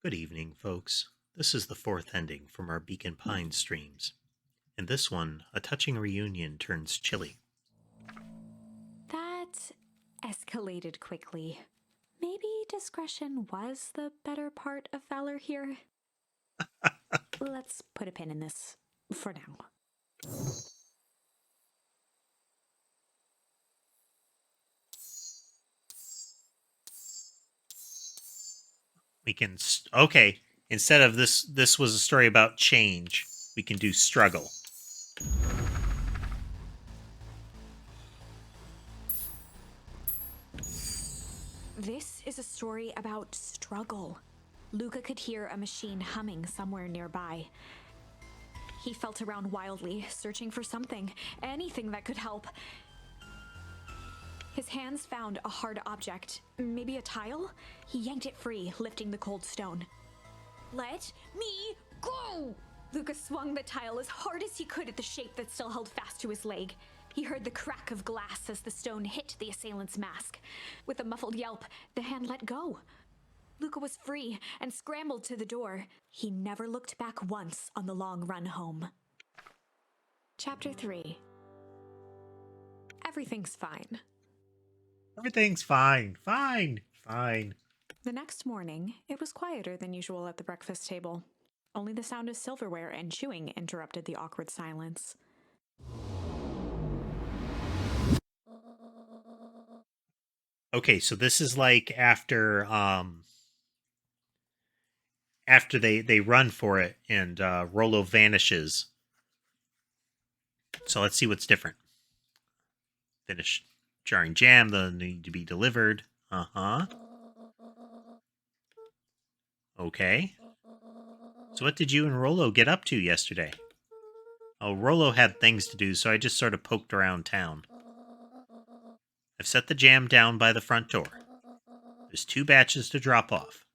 Good evening, folks. This is the fourth ending from our Beacon Pine streams. In this one, a touching reunion turns chilly. That escalated quickly. Maybe discretion was the better part of valor here. Let's put a pin in this for now. We can. Okay, instead of this was a story about change. We can do struggle. This is a story about struggle. Luca could hear a machine humming somewhere nearby. He felt around wildly, searching for something, anything that could help. His hands found a hard object, maybe a tile? He yanked it free, lifting the cold stone. Let me go! Luca swung the tile as hard as he could at the shape that still held fast to his leg. He heard the crack of glass as the stone hit the assailant's mask. With a muffled yelp, the hand let go. Luca was free and scrambled to the door. He never looked back once on the long run home. Chapter 3. Everything's fine. Everything's fine. Fine. The next morning, it was quieter than usual at the breakfast table. Only the sound of silverware and chewing interrupted the awkward silence. Okay, so this is like after they run for it and Rolo vanishes. So let's see what's different. Finish jarring jam, they'll need to be delivered. Okay. So what did you and Rolo get up to yesterday? Oh, Rolo had things to do, so I just sort of poked around town. I've set the jam down by the front door. There's 2 batches to drop off.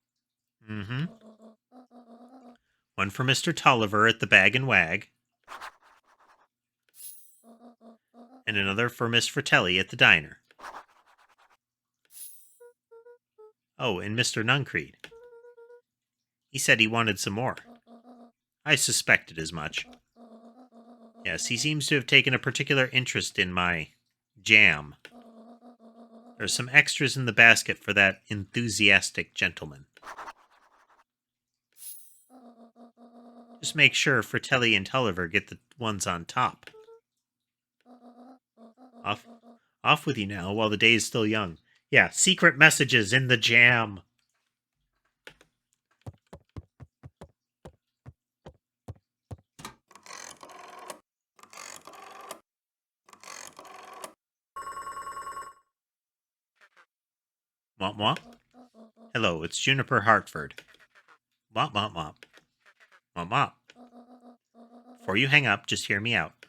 One for Mr. Tolliver at the Bag and Wag, and another for Miss Fratelli at the diner. Oh, and Mr. Nuncreed. He said he wanted some more. I suspected as much. Yes, he seems to have taken a particular interest in my jam. There's some extras in the basket for that enthusiastic gentleman. Just make sure Fratelli and Tulliver get the ones on top. Off with you now while the day is still young. Yeah, secret messages in the jam. Womp womp. Hello, it's Juniper Hartford. Womp womp womp. Womp womp. Before you hang up, just hear me out.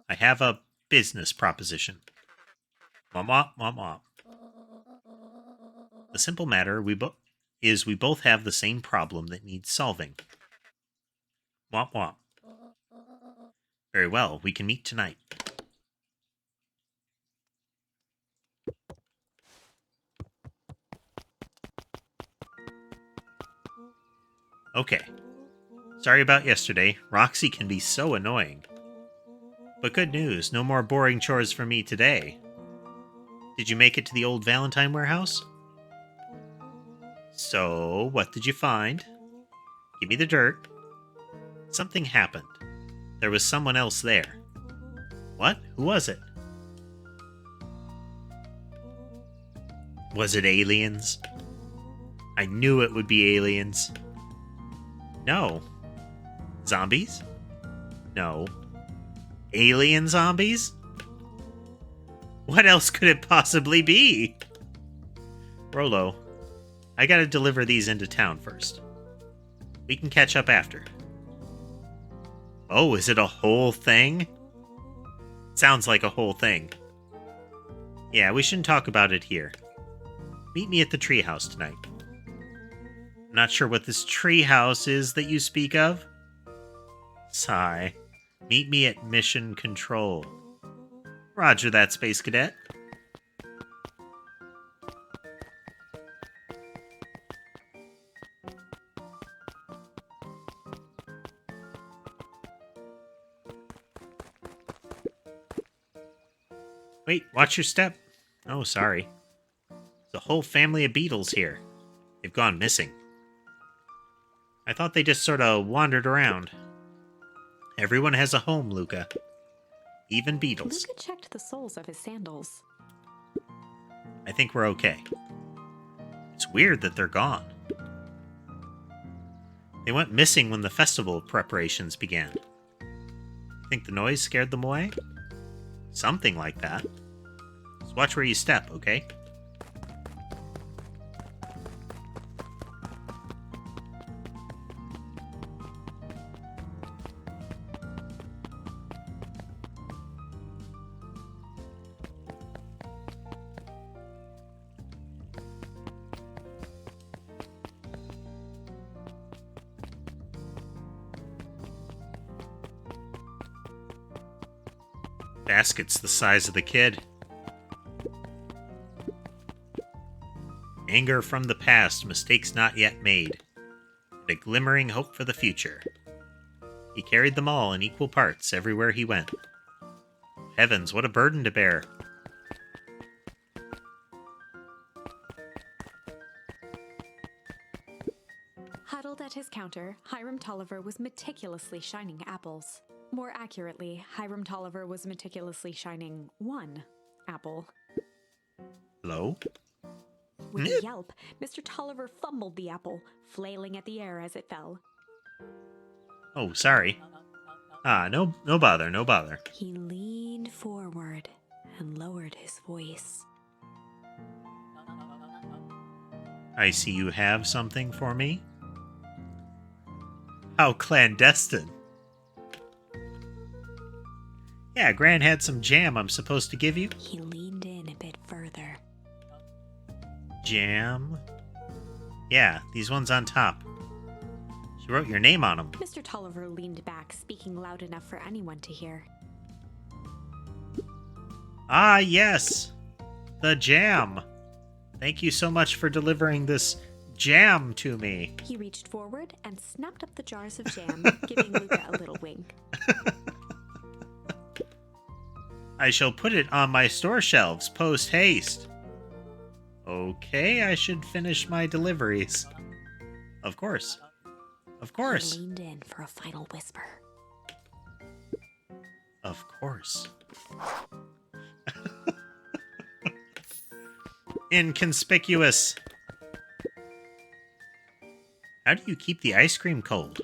I have a business proposition. Womp womp womp womp. The simple matter is we both have the same problem that needs solving. Womp womp. Very well, we can meet tonight. Okay. Sorry about yesterday. Roxy can be so annoying. But good news, no more boring chores for me today. Did you make it to the old Valentine warehouse? So, what did you find? Give me the dirt. Something happened. There was someone else there. What? Who was it? Was it aliens? I knew it would be aliens. No. Zombies? No. Alien zombies? What else could it possibly be? Rolo, I gotta deliver these into town first. We can catch up after. Oh, is it a whole thing? Sounds like a whole thing. Yeah, we shouldn't talk about it here. Meet me at the treehouse tonight. I'm not sure what this treehouse is that you speak of. Sigh. Meet me at Mission Control. Roger that, Space Cadet. Wait, watch your step. Oh, sorry. There's a whole family of beetles here. They've gone missing. I thought they just sort of wandered around. Everyone has a home, Luca. Even beetles. Luca checked the soles of his sandals. I think we're okay. It's weird that they're gone. They went missing when the festival preparations began. Think the noise scared them away? Something like that. Just watch where you step, okay? Basket's the size of the kid. Anger from the past, mistakes not yet made, and a glimmering hope for the future. He carried them all in equal parts everywhere he went. Heavens, what a burden to bear. Huddled at his counter, Hiram Tolliver was meticulously shining apples. More accurately, Hiram Tolliver was meticulously shining one apple. Hello? With a yelp, Mr. Tolliver fumbled the apple, flailing at the air as it fell. Oh, sorry. No bother, no bother. He leaned forward and lowered his voice. I see you have something for me. How clandestine. Yeah, Gran had some jam I'm supposed to give you. He leaned in a bit further. Jam? Yeah, these ones on top. She wrote your name on them. Mr. Tolliver leaned back, speaking loud enough for anyone to hear. Ah, yes. The jam. Thank you so much for delivering this jam to me. He reached forward and snapped up the jars of jam, giving Luca a little wink. I shall put it on my store shelves post-haste. Okay, I should finish my deliveries. Of course. Of course. He leaned in for a final whisper. Of course. Inconspicuous. How do you keep the ice cream cold?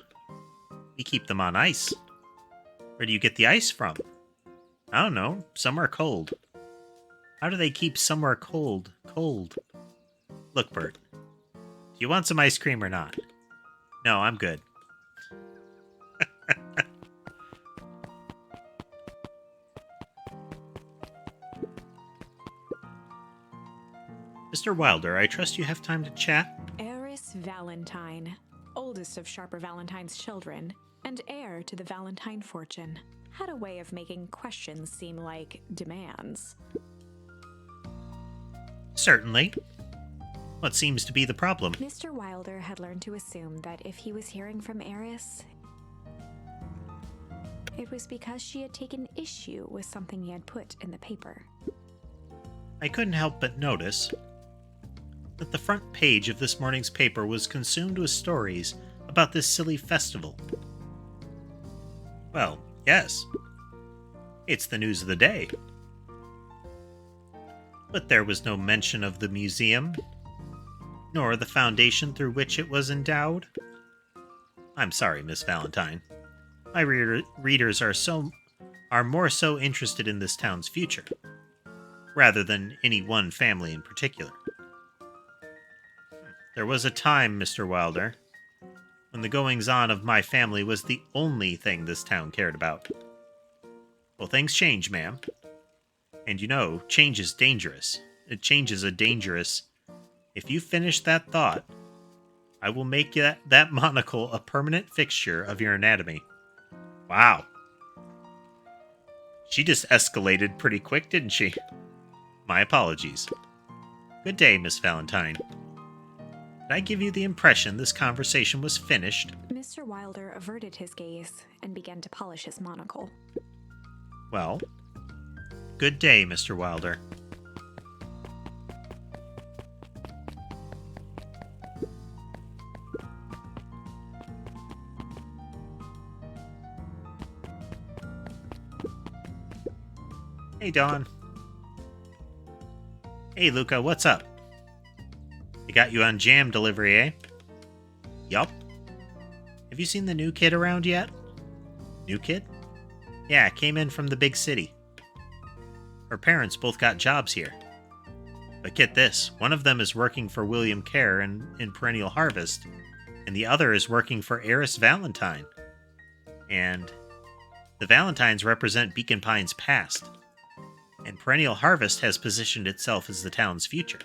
We keep them on ice. Where do you get the ice from? I don't know. Somewhere cold. How do they keep somewhere cold? Cold. Look, Bert. Do you want some ice cream or not? No, I'm good. Mr. Wilder, I trust you have time to chat? Eris Valentine, oldest of Sharper Valentine's children, and heir to the Valentine fortune, had a way of making questions seem like demands. Certainly. What seems to be the problem? Mr. Wilder had learned to assume that if he was hearing from Eris, it was because she had taken issue with something he had put in the paper. I couldn't help but notice that the front page of this morning's paper was consumed with stories about this silly festival. Well, yes. It's the news of the day. But there was no mention of the museum, nor the foundation through which it was endowed. I'm sorry, Miss Valentine. My readers are more so interested in this town's future, rather than any one family in particular. There was a time, Mr. Wilder, when the goings-on of my family was the only thing this town cared about. Well, things change, ma'am. And you know, change is dangerous. Changes are dangerous. If you finish that thought, I will make that monocle a permanent fixture of your anatomy. Wow. She just escalated pretty quick, didn't she? My apologies. Good day, Miss Valentine. Did I give you the impression this conversation was finished? Mr. Wilder averted his gaze and began to polish his monocle. Well, Good day, Mr. Wilder. Hey, Dawn. Hey, Luca, what's up? They got you on jam delivery, eh? Yup. Have you seen the new kid around yet? New kid? Yeah, came in from the big city. Her parents both got jobs here. But get this, one of them is working for William Kerr in Perennial Harvest, and the other is working for Eris Valentine. And the Valentines represent Beacon Pine's past, and Perennial Harvest has positioned itself as the town's future.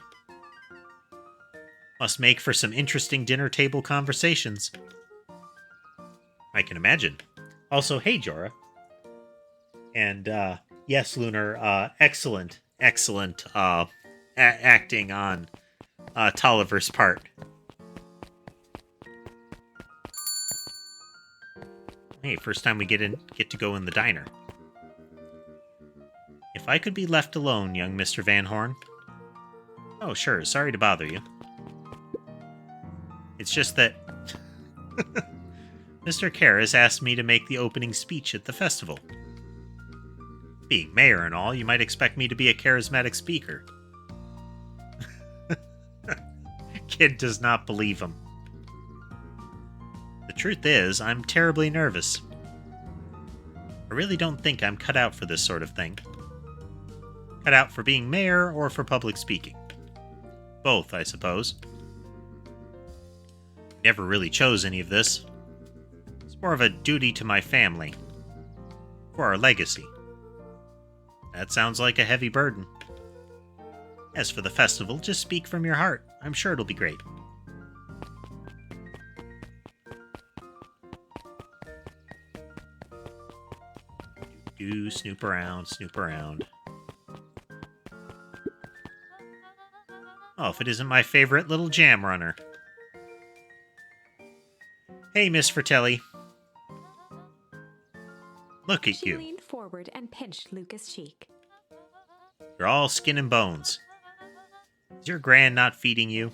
Must make for some interesting dinner table conversations. I can imagine. Also, hey, Jorah. And, yes, Lunar, excellent acting on Tolliver's part. Hey, first time we get to go in the diner. If I could be left alone, young Mr. Van Horn. Oh, sure, sorry to bother you. It's just that Mr. Kerr has asked me to make the opening speech at the festival. Being mayor and all, you might expect me to be a charismatic speaker. Kid does not believe him. The truth is, I'm terribly nervous. I really don't think I'm cut out for this sort of thing. Cut out for being mayor or for public speaking. Both, I suppose. Never really chose any of this. It's more of a duty to my family. For our legacy. That sounds like a heavy burden. As for the festival, just speak from your heart. I'm sure it'll be great. Snoop around, snoop around. Oh, if it isn't my favorite little jam runner. Hey, Miss Fratelli. Look at She you. leaned forward and pinched Luca's cheek. You're all skin and bones. Is your gran not feeding you?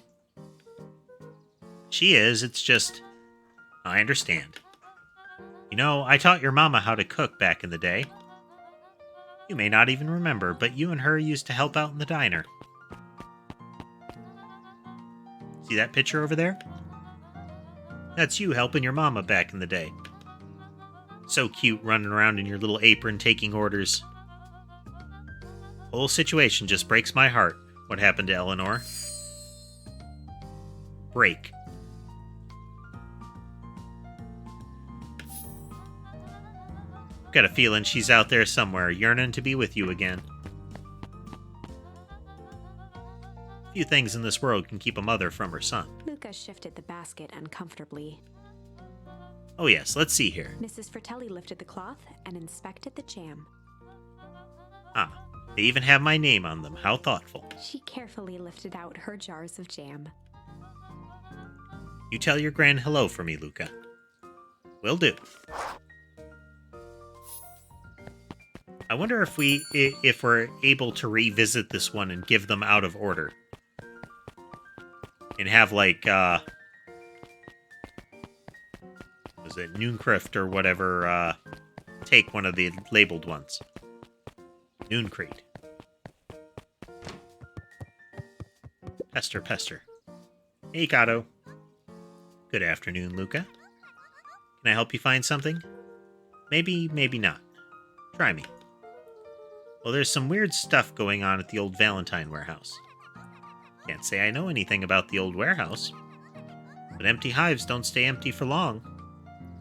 She is, it's just... I understand. You know, I taught your mama how to cook back in the day. You may not even remember, but you and her used to help out in the diner. See that picture over there? That's you helping your mama back in the day. So cute running around in your little apron taking orders. Whole situation just breaks my heart. What happened to Eleanor? Break. Got a feeling she's out there somewhere, yearning to be with you again. Few things in this world can keep a mother from her son. Luca shifted the basket uncomfortably. Oh yes, let's see here. Mrs. Fratelli lifted the cloth and inspected the jam. Ah, they even have my name on them. How thoughtful. She carefully lifted out her jars of jam. You tell your gran hello for me, Luca. Will do. I wonder if we're able to revisit this one and give them out of order. And have, like, was it Nooncrift or whatever, take one of the labeled ones. Nooncrete. Pester. Hey, Kato. Good afternoon, Luca. Can I help you find something? Maybe not. Try me. Well, there's some weird stuff going on at the old Valentine warehouse. Can't say I know anything about the old warehouse. But empty hives don't stay empty for long.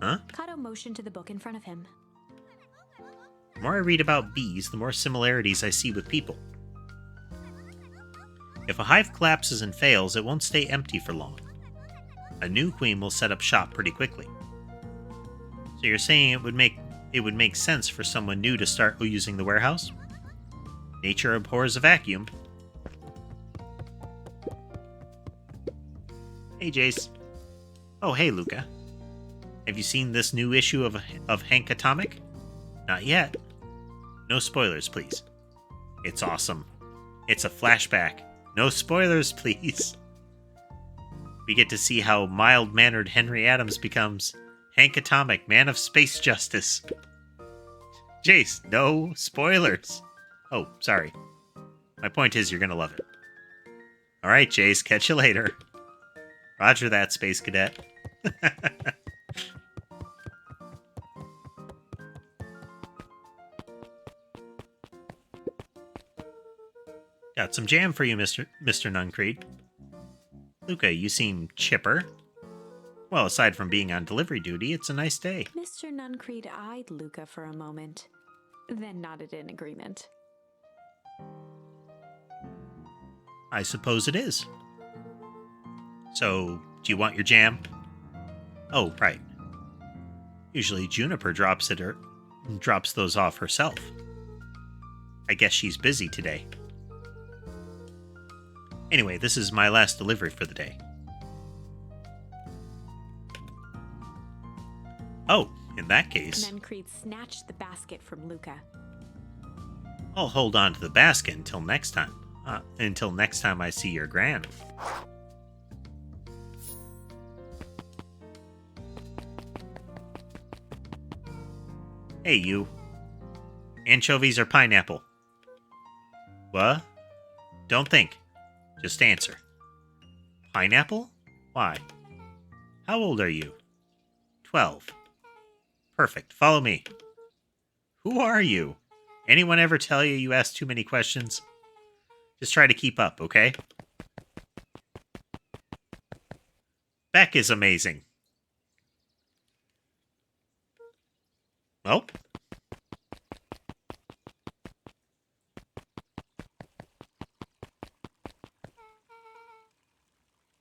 Huh? Kato motioned to the book in front of him. The more I read about bees, the more similarities I see with people. If a hive collapses and fails, it won't stay empty for long. A new queen will set up shop pretty quickly. So you're saying it would make sense for someone new to start using the warehouse? Nature abhors a vacuum. Hey, Jace. Oh, hey, Luca. Have you seen this new issue of Hank Atomic? Not yet. No spoilers, please. It's awesome. It's a flashback. No spoilers, please. We get to see how mild-mannered Henry Adams becomes Hank Atomic, man of space justice. Jace, no spoilers. Oh, sorry. My point is you're going to love it. All right, Jace, catch you later. Roger that, Space Cadet. Got some jam for you, Mr. Nuncreed. Luca, you seem chipper. Well, aside from being on delivery duty, it's a nice day. Mr. Nuncreed eyed Luca for a moment, then nodded in agreement. I suppose it is. So, do you want your jam? Oh, right. Usually Juniper drops those off herself. I guess she's busy today. Anyway, this is my last delivery for the day. Oh, in that case, Nuncreed snatched the basket from Luca. I'll hold on to the basket until next time. Until next time I see your gran. Hey, you. Anchovies or pineapple? What? Don't think. Just answer. Pineapple? Why? How old are you? 12. Perfect. Follow me. Who are you? Anyone ever tell you you ask too many questions? Just try to keep up, okay? Beck is amazing. Well.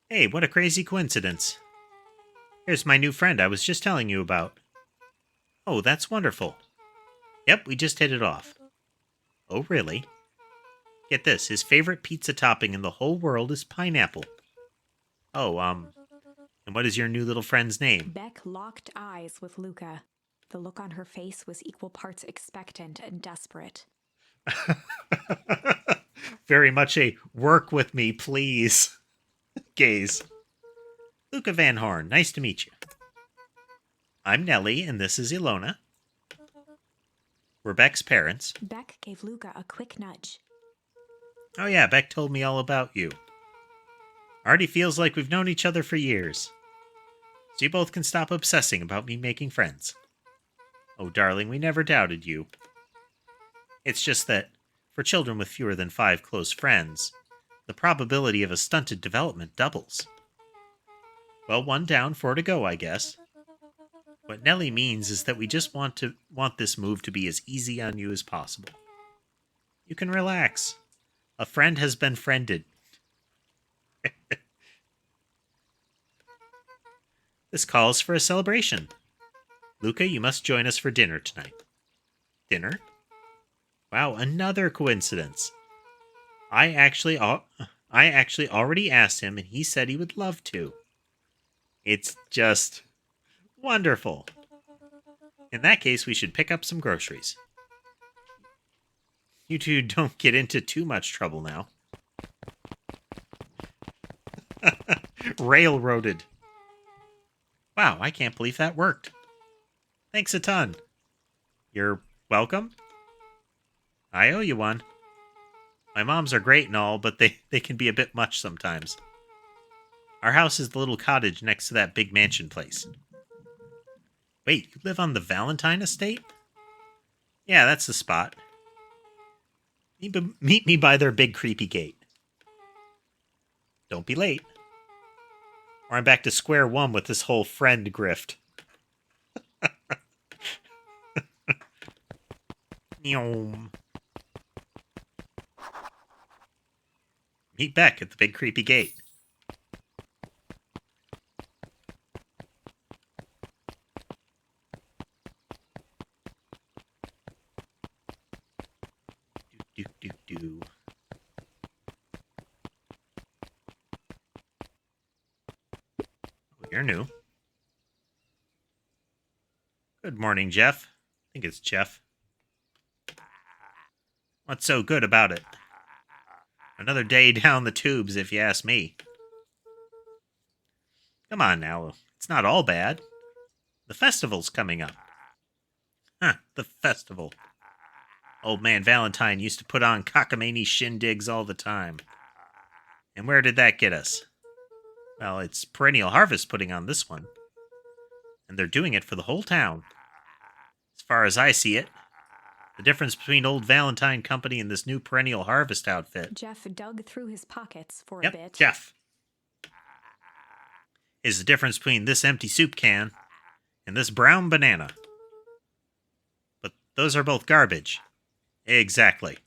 Hey, what a crazy coincidence. Here's my new friend I was just telling you about. Oh, that's wonderful. Yep, we just hit it off. Oh, really? Get this, his favorite pizza topping in the whole world is pineapple. Oh, and what is your new little friend's name? Beck locked eyes with Luca. The look on her face was equal parts expectant and desperate. Very much a work with me, please. Gaze. Luca Van Horn, nice to meet you. I'm Nellie, and this is Ilona. We're Beck's parents. Beck gave Luca a quick nudge. Oh yeah, Beck told me all about you. Already feels like we've known each other for years. So you both can stop obsessing about me making friends. Oh, darling, we never doubted you. It's just that, for children with fewer than 5 close friends, the probability of a stunted development doubles. Well, 1 down, 4 to go, I guess. What Nellie means is that we just want this move to be as easy on you as possible. You can relax. A friend has been friended. This calls for a celebration. Luca, you must join us for dinner tonight. Dinner? Wow, another coincidence. I actually already asked him, and he said he would love to. It's just wonderful. In that case, we should pick up some groceries. You two don't get into too much trouble now. Railroaded. Wow, I can't believe that worked. Thanks a ton. You're welcome? I owe you one. My moms are great and all, but they can be a bit much sometimes. Our house is the little cottage next to that big mansion place. Wait, you live on the Valentine estate? Yeah, that's the spot. Meet me by their big creepy gate. Don't be late. Or I'm back to square one with this whole friend grift. Meet Beck at the big creepy gate. Do. Oh, you're new. Good morning, Jeff. I think it's Jeff. What's so good about it? Another day down the tubes, if you ask me. Come on now, it's not all bad. The festival's coming up. Huh, the festival. Old man Valentine used to put on cockamamie shindigs all the time. And where did that get us? Well, it's Perennial Harvest putting on this one. And they're doing it for the whole town. As far as I see it, the difference between old Valentine Company and this new Perennial Harvest outfit. Jeff dug through his pockets for a bit. Jeff. Is the difference between this empty soup can and this brown banana. But those are both garbage. Exactly.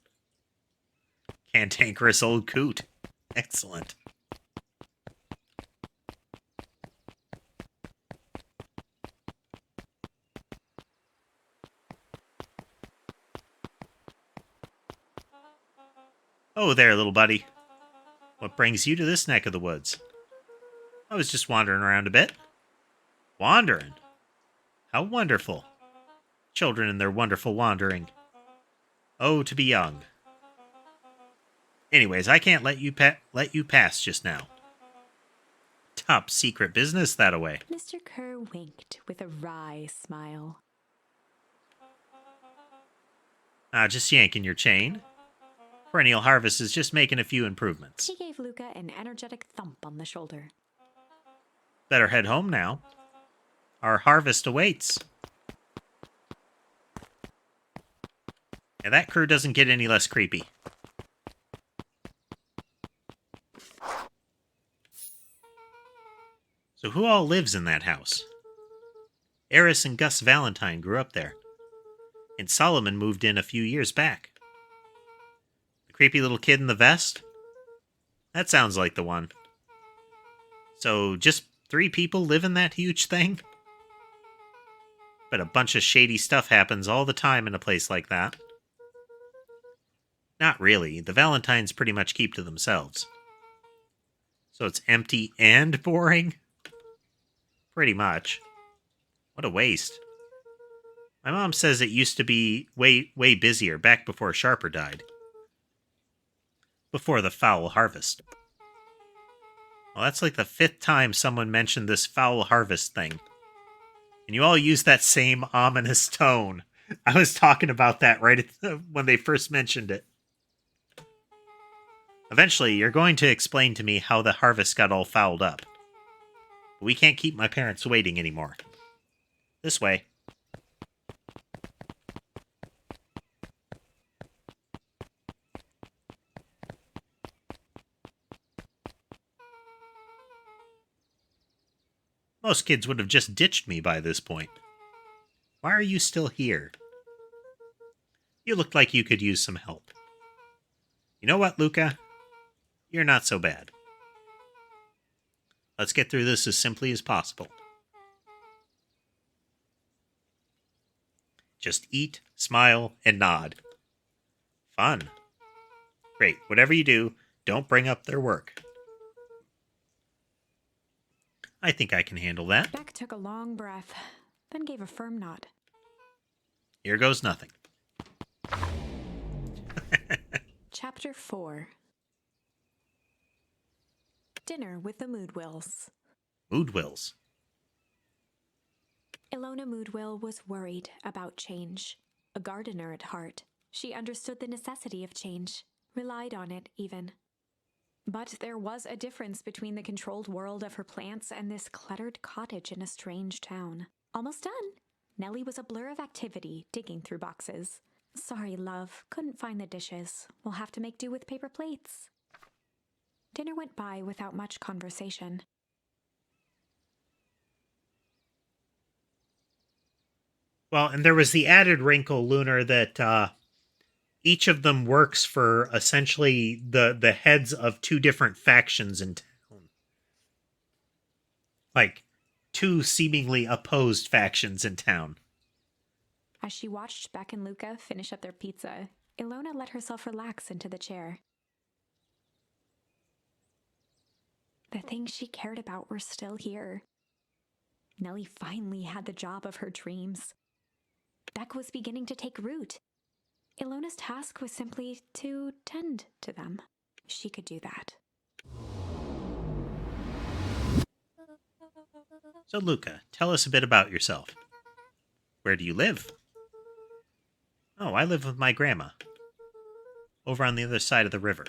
Cantankerous old coot. Excellent. Oh there, little buddy. What brings you to this neck of the woods? I was just wandering around a bit. Wandering? How wonderful. Children and their wonderful wandering. Oh, to be young. Anyways, I can't let you pass just now. Top secret business that-a-way. Mr. Kerr winked with a wry smile. Just yanking your chain. Perennial Harvest is just making a few improvements. He gave Luca an energetic thump on the shoulder. Better head home now. Our harvest awaits. And that crew doesn't get any less creepy. So who all lives in that house? Eris and Gus Valentine grew up there. And Solomon moved in a few years back. The creepy little kid in the vest? That sounds like the one. So just 3 people live in that huge thing? But a bunch of shady stuff happens all the time in a place like that. Not really. The Valentines pretty much keep to themselves. So it's empty and boring? Pretty much. What a waste. My mom says it used to be way busier back before Sharper died. Before the foul harvest. Well, that's like the 5th time someone mentioned this foul harvest thing. And you all use that same ominous tone. I was talking about that right when they first mentioned it. Eventually, you're going to explain to me how the harvest got all fouled up. But we can't keep my parents waiting anymore. This way. Most kids would have just ditched me by this point. Why are you still here? You look like you could use some help. You know what, Luca? You're not so bad. Let's get through this as simply as possible. Just eat, smile, and nod. Fun. Great. Whatever you do, don't bring up their work. I think I can handle that. Beck took a long breath, then gave a firm nod. Here goes nothing. Chapter 4. Dinner with the Moodwills. Moodwills. Ilona Moodwill was worried about change. A gardener at heart, she understood the necessity of change, relied on it even. But there was a difference between the controlled world of her plants and this cluttered cottage in a strange town. Almost done. Nellie was a blur of activity, digging through boxes. Sorry, love, couldn't find the dishes. We'll have to make do with paper plates. Dinner went by without much conversation. Well, and there was the added wrinkle, Lunar, that each of them works for essentially the heads of 2 different factions in town. Like, 2 seemingly opposed factions in town. As she watched Beck and Luca finish up their pizza, Ilona let herself relax into the chair. The things she cared about were still here. Nellie finally had the job of her dreams. Beck was beginning to take root. Ilona's task was simply to tend to them. She could do that. So, Luca, tell us a bit about yourself. Where do you live? Oh, I live with my grandma. Over on the other side of the river.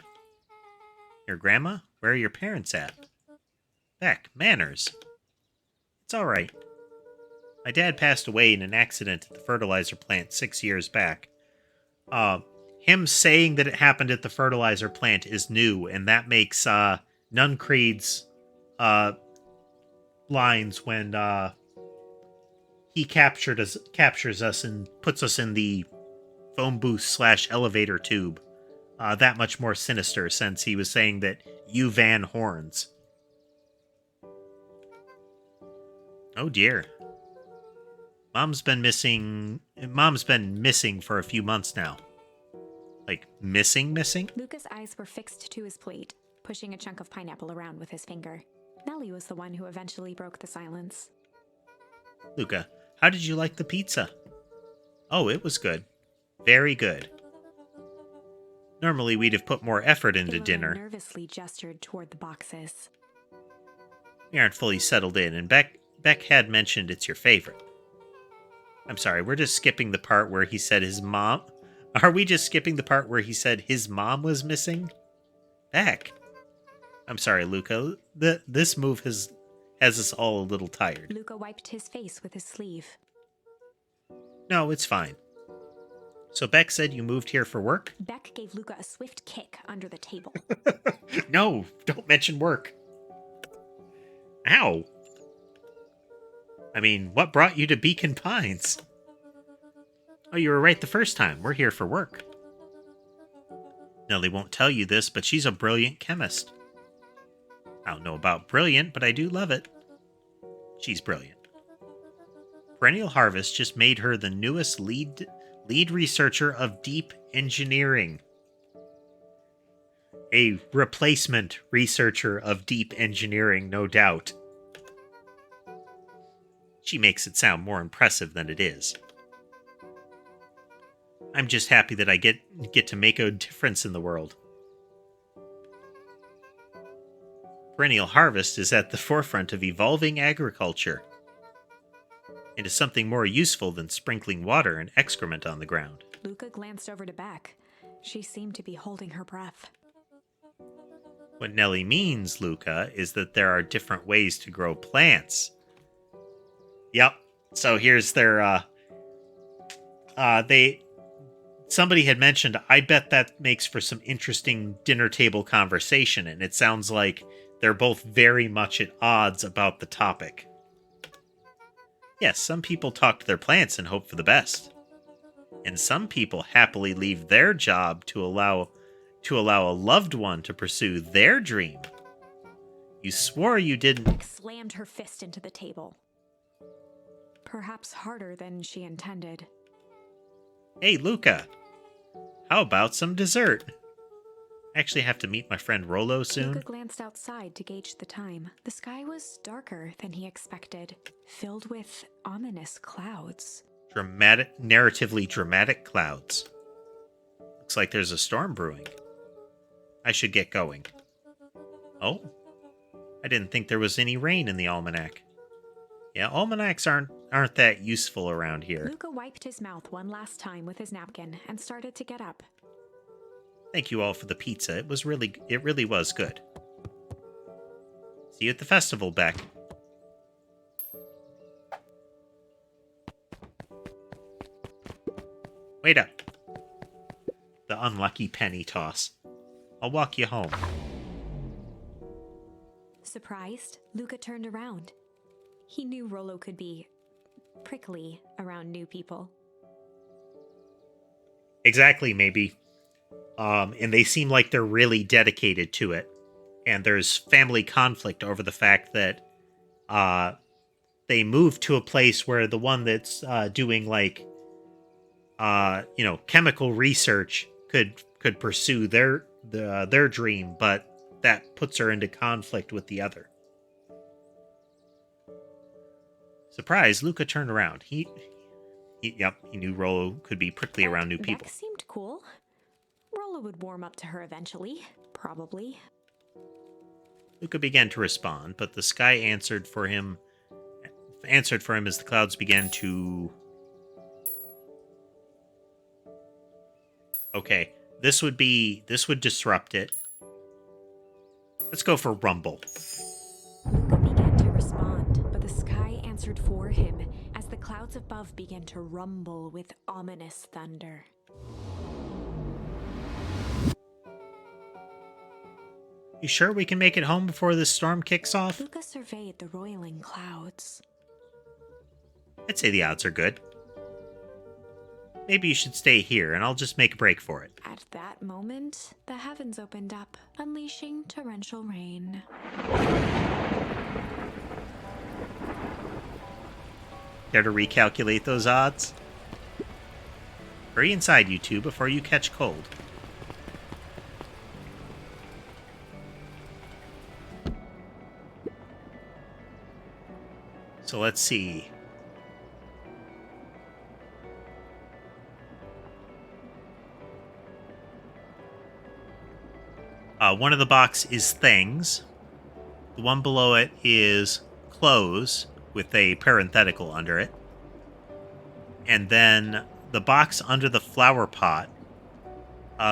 Your grandma? Where are your parents at? Beck, manners. It's all right. My dad passed away in an accident at the fertilizer plant 6 years back. Him saying that it happened at the fertilizer plant is new, and that makes Nuncreed's lines when he captures us and puts us in the phone booth / elevator tube that much more sinister, since he was saying that you van horns. Oh dear. Mom's been missing for a few months now. Like, missing? Luca's eyes were fixed to his plate, pushing a chunk of pineapple around with his finger. Nellie was the one who eventually broke the silence. Luca, how did you like the pizza? Oh, it was good. Very good. Normally we'd have put more effort into Ilona dinner. Nervously gestured toward the boxes. We aren't fully settled in, and Beck had mentioned it's your favorite. I'm sorry, we're just skipping the part where he said his mom... Are we just skipping the part where he said his mom was missing? Beck. I'm sorry, Luca. This move has us all a little tired. Luca wiped his face with his sleeve. No, it's fine. So Beck said you moved here for work? Beck gave Luca a swift kick under the table. No, don't mention work. Ow. I mean, what brought you to Beacon Pines? Oh, you were right the first time. We're here for work. Nellie won't tell you this, but she's a brilliant chemist. I don't know about brilliant, but I do love it. She's brilliant. Perennial Harvest just made her the newest lead researcher of deep engineering. A replacement researcher of deep engineering, no doubt. She makes it sound more impressive than it is. I'm just happy that I get to make a difference in the world. Perennial Harvest is at the forefront of evolving agriculture. It is something more useful than sprinkling water and excrement on the ground. Luca glanced over to Beck. She seemed to be holding her breath. What Nellie means, Luca, is that there are different ways to grow plants. Yep. So here's their somebody had mentioned, I bet that makes for some interesting dinner table conversation, and it sounds like they're both very much at odds about the topic. Yes, some people talk to their plants and hope for the best. And some people happily leave their job to allow a loved one to pursue their dream. You swore you didn't... Beck slammed her fist into the table. Perhaps harder than she intended. Hey, Luca. How about some dessert? I actually have to meet my friend Rollo soon. Luca glanced outside to gauge the time. The sky was darker than he expected, filled with ominous clouds. Narratively dramatic clouds. Looks like there's a storm brewing. I should get going. Oh? I didn't think there was any rain in the almanac. Yeah, almanacs aren't that useful around here. Luca wiped his mouth one last time with his napkin and started to get up. Thank you all for the pizza. It really was good. See you at the festival, Beck. Wait up. The unlucky penny toss. I'll walk you home. Surprised, Luca turned around. He knew Rollo could be prickly around new people. Exactly, maybe. And they seem like they're really dedicated to it. And there's family conflict over the fact that they moved to a place where the one that's doing like chemical research could pursue their dream, but that puts her into conflict with the other. Surprised, Luca turned around. He Yep, he knew Rollo could be prickly around new people. Beck seemed cool. Rollo would warm up to her eventually, probably. Luca began to respond, but the sky answered for him as the clouds began to... Okay, this would disrupt it. Let's go for rumble. Luca began to respond, but the sky answered for him as the clouds above began to rumble with ominous thunder. You sure we can make it home before this storm kicks off? Luca surveyed the roiling clouds. I'd say the odds are good. Maybe you should stay here, and I'll just make a break for it. At that moment, the heavens opened up, unleashing torrential rain. Care to recalculate those odds? Hurry inside, you two, before you catch cold. So let's see. One of the box is things. The one below it is clothes with a parenthetical under it. And then the box under the flower pot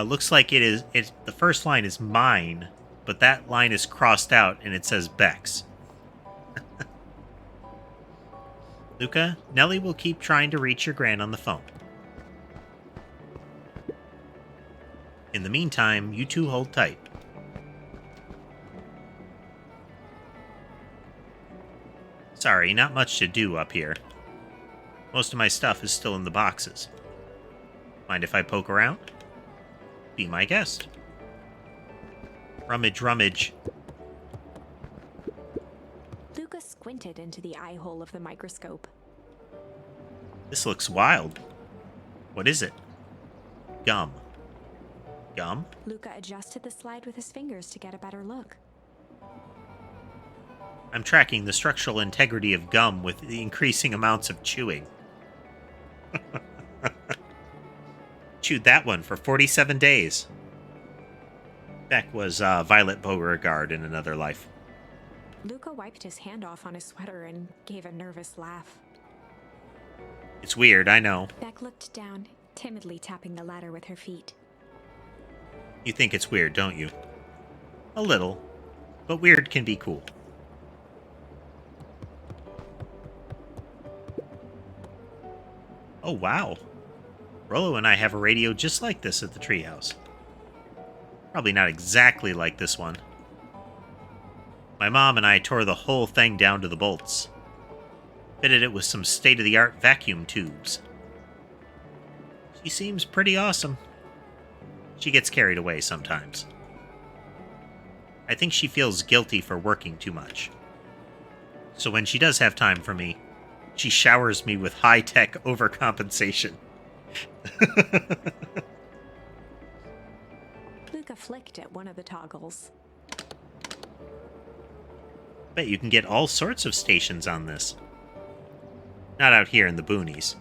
looks like the first line is mine, but that line is crossed out and it says Beck's. Luca, Nellie will keep trying to reach your gran on the phone. In the meantime, you two hold tight. Sorry, not much to do up here. Most of my stuff is still in the boxes. Mind if I poke around? Be my guest. Rummage, rummage. Luca squinted into the eye hole of the microscope. This looks wild. What is it? Gum. Gum? Luca adjusted the slide with his fingers to get a better look. I'm tracking the structural integrity of gum with the increasing amounts of chewing. Chewed that one for 47 days. Beck was Violet Beauregard in another life. Luca wiped his hand off on his sweater and gave a nervous laugh. It's weird, I know. Beck looked down, timidly tapping the ladder with her feet. You think it's weird, don't you? A little. But weird can be cool. Oh, wow. Rollo and I have a radio just like this at the treehouse. Probably not exactly like this one. My mom and I tore the whole thing down to the bolts. Fitted it with some state-of-the-art vacuum tubes. She seems pretty awesome. She gets carried away sometimes. I think she feels guilty for working too much. So when she does have time for me, she showers me with high-tech overcompensation. Luca flicked at one of the toggles. Bet you can get all sorts of stations on this. Not out here in the boonies.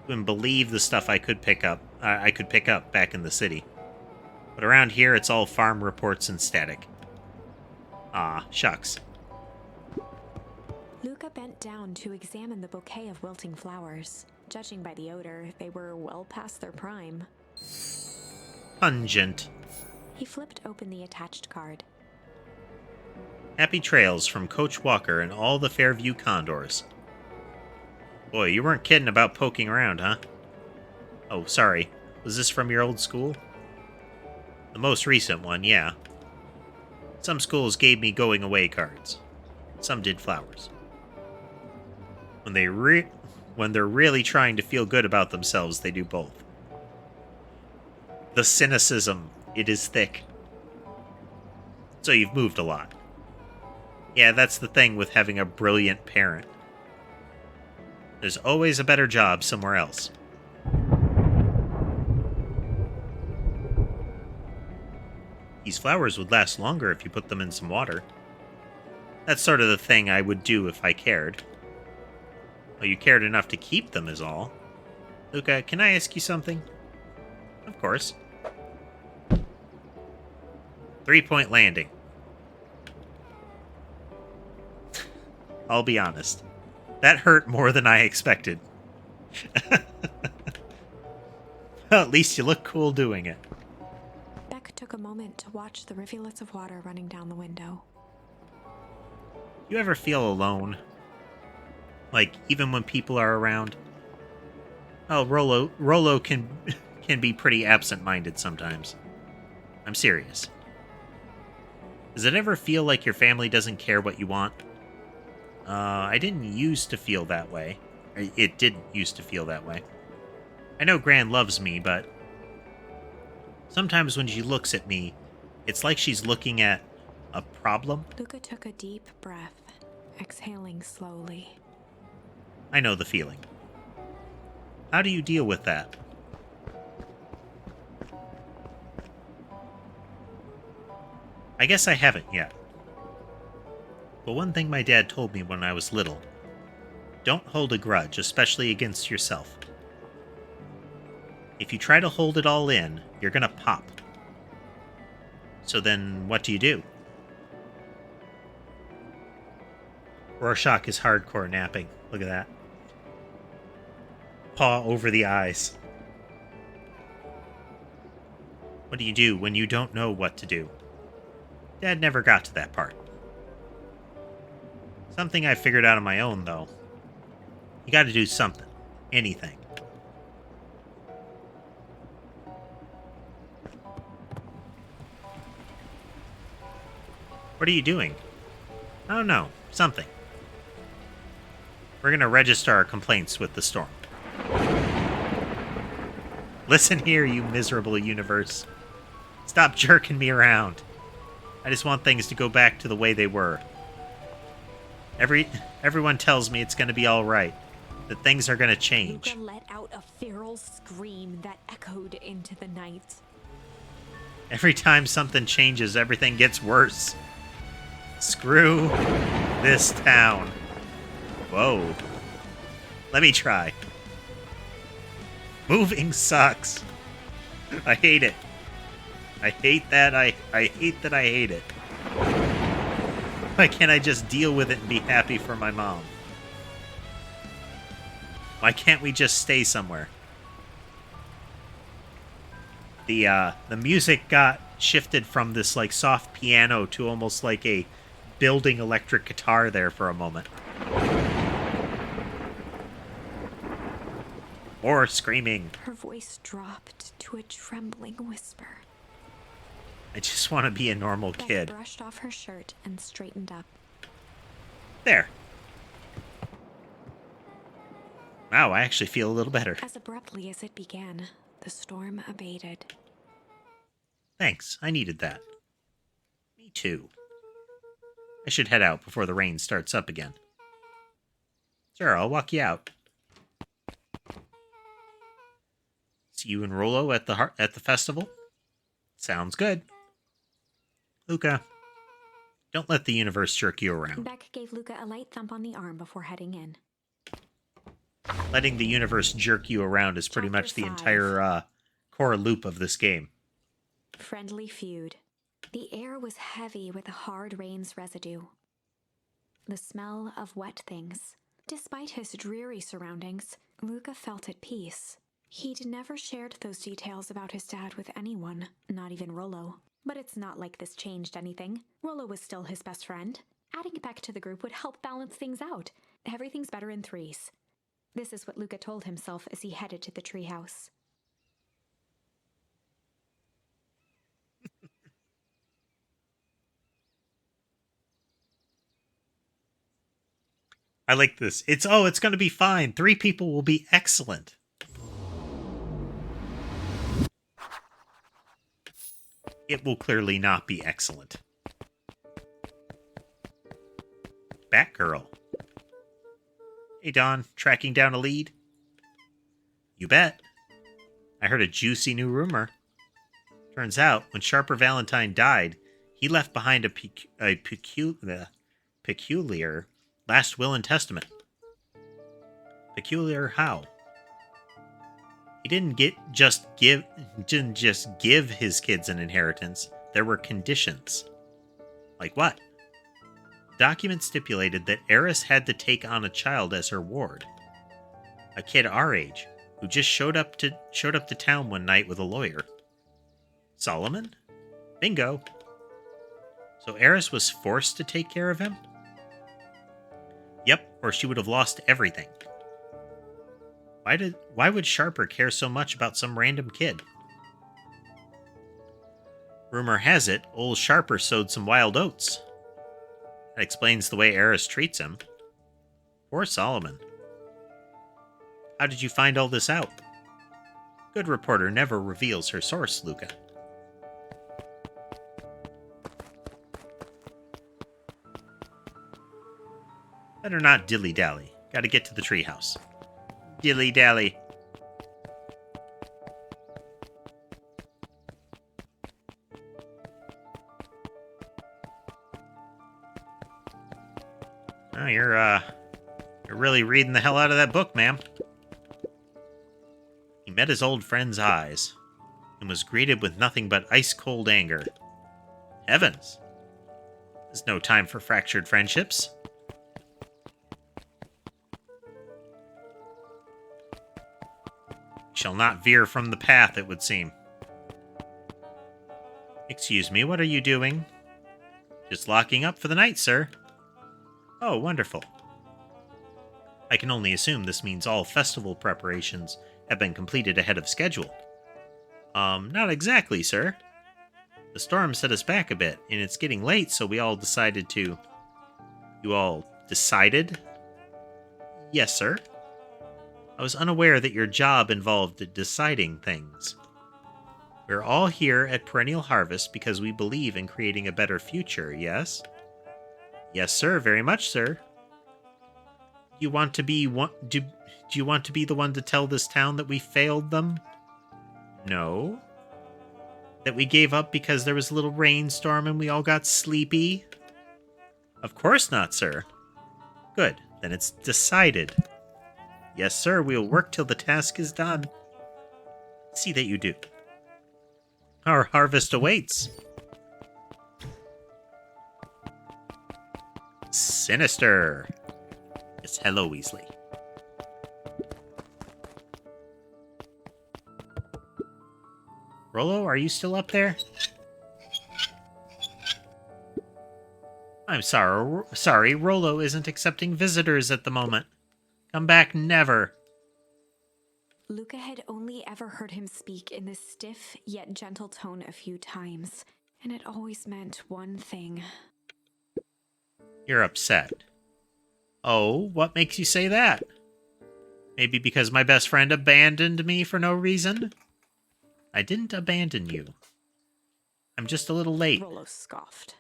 Wouldn't believe the stuff I could pick up back in the city. But around here, it's all farm reports and static. Ah, shucks. Luca bent down to examine the bouquet of wilting flowers. Judging by the odor, they were well past their prime. Pungent. He flipped open the attached card. Happy trails from Coach Walker and all the Fairview Condors. Boy, you weren't kidding about poking around, huh? Oh, sorry. Was this from your old school? The most recent one, yeah. Some schools gave me going away cards. Some did flowers. When they're really trying to feel good about themselves, they do both. The cynicism, it is thick. So you've moved a lot. Yeah, that's the thing with having a brilliant parent. There's always a better job somewhere else. These flowers would last longer if you put them in some water. That's sort of the thing I would do if I cared. Well, you cared enough to keep them is all. Luca, can I ask you something? Of course. 3-point landing. I'll be honest. That hurt more than I expected. Well, at least you look cool doing it. Beck took a moment to watch the rivulets of water running down the window. You ever feel alone? Like, even when people are around? Oh, Rolo can be pretty absent-minded sometimes. I'm serious. Does it ever feel like your family doesn't care what you want? I didn't used to feel that way. It didn't used to feel that way. I know Gran loves me, but sometimes when she looks at me, it's like she's looking at a problem. Luca took a deep breath, exhaling slowly. I know the feeling. How do you deal with that? I guess I haven't yet. But one thing my dad told me when I was little: don't hold a grudge, especially against yourself. If you try to hold it all in, you're gonna pop. So then, what do? Rorschach is hardcore napping. Look at that. Paw over the eyes. What do you do when you don't know what to do? Dad never got to that part. Something I figured out on my own, though. You gotta do something. Anything. What are you doing? I don't know. Something. We're gonna register our complaints with the storm. Listen here, you miserable universe. Stop jerking me around. I just want things to go back to the way they were. Everyone tells me it's gonna be alright. That things are gonna change. Luca let out a feral scream that echoed into the night. Every time something changes, everything gets worse. Screw this town. Whoa. Let me try. Moving sucks. I hate it. I hate that I hate that I hate it. Why can't I just deal with it and be happy for my mom? Why can't we just stay somewhere? The music got shifted from this like soft piano to almost like a building electric guitar there for a moment. More screaming. Her voice dropped to a trembling whisper. I just want to be a normal kid. Beth brushed off her shirt and straightened up. There. Wow, I actually feel a little better. As abruptly as it began, the storm abated. Thanks, I needed that. Me too. I should head out before the rain starts up again. Sure, I'll walk you out. See you and Rolo at the festival? Sounds good. Luca, don't let the universe jerk you around. Beck gave Luca a light thump on the arm before heading in. Letting the universe jerk you around is pretty much the entire core loop of this game. Friendly feud. The air was heavy with the hard rain's residue. The smell of wet things. Despite his dreary surroundings, Luca felt at peace. He'd never shared those details about his dad with anyone, not even Rolo. But it's not like this changed anything. Rolo was still his best friend. Adding Beck to the group would help balance things out. Everything's better in threes. This is what Luca told himself as he headed to the treehouse. I like this. It's going to be fine. 3 people will be excellent. It will clearly not be excellent. Batgirl. Hey, Dawn. Tracking down a lead? You bet. I heard a juicy new rumor. Turns out, when Sharper Valentine died, he left behind a peculiar last will and testament. Peculiar how? He didn't didn't just give his kids an inheritance. There were conditions. Like what? The document stipulated that Eris had to take on a child as her ward. A kid our age, who just showed up to town one night with a lawyer. Solomon? Bingo. So Eris was forced to take care of him? Yep, or she would have lost everything. Why would Sharper care so much about some random kid? Rumor has it, old Sharper sowed some wild oats. That explains the way Eris treats him. Poor Solomon. How did you find all this out? Good reporter never reveals her source, Luca. Better not dilly-dally. Gotta get to the treehouse. Dilly-dally. Oh, you're really reading the hell out of that book, ma'am. He met his old friend's eyes and was greeted with nothing but ice-cold anger. Heavens! There's no time for fractured friendships. Shall not veer from the path, it would seem. Excuse me, what are you doing? Just locking up for the night, sir. Oh, wonderful. I can only assume this means all festival preparations have been completed ahead of schedule. Not exactly, sir. The storm set us back a bit, and it's getting late, so we all decided to... You all decided? Yes, sir. I was unaware that your job involved deciding things. We're all here at Perennial Harvest because we believe in creating a better future, yes? Yes, sir, very much, sir. Do you want to be the one to tell this town that we failed them? No. That we gave up because there was a little rainstorm and we all got sleepy? Of course not, sir. Good, then it's decided. Yes, sir, we'll work till the task is done. See that you do. Our harvest awaits. Sinister. Yes, hello, Weasley. Rollo, are you still up there? I'm sorry, Rollo isn't accepting visitors at the moment. Come back never. Luca had only ever heard him speak in this stiff yet gentle tone a few times, and it always meant one thing. You're upset. Oh, what makes you say that? Maybe because my best friend abandoned me for no reason? I didn't abandon you. I'm just a little late. Rollo scoffed.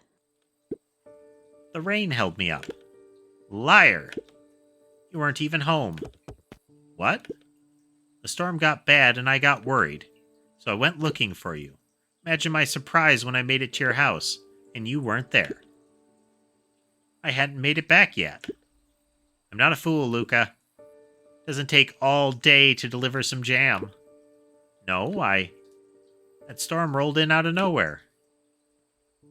The rain held me up. Liar! You weren't even home. What? The storm got bad and I got worried, so I went looking for you. Imagine my surprise when I made it to your house, and you weren't there. I hadn't made it back yet. I'm not a fool, Luca. It doesn't take all day to deliver some jam. No, that storm rolled in out of nowhere.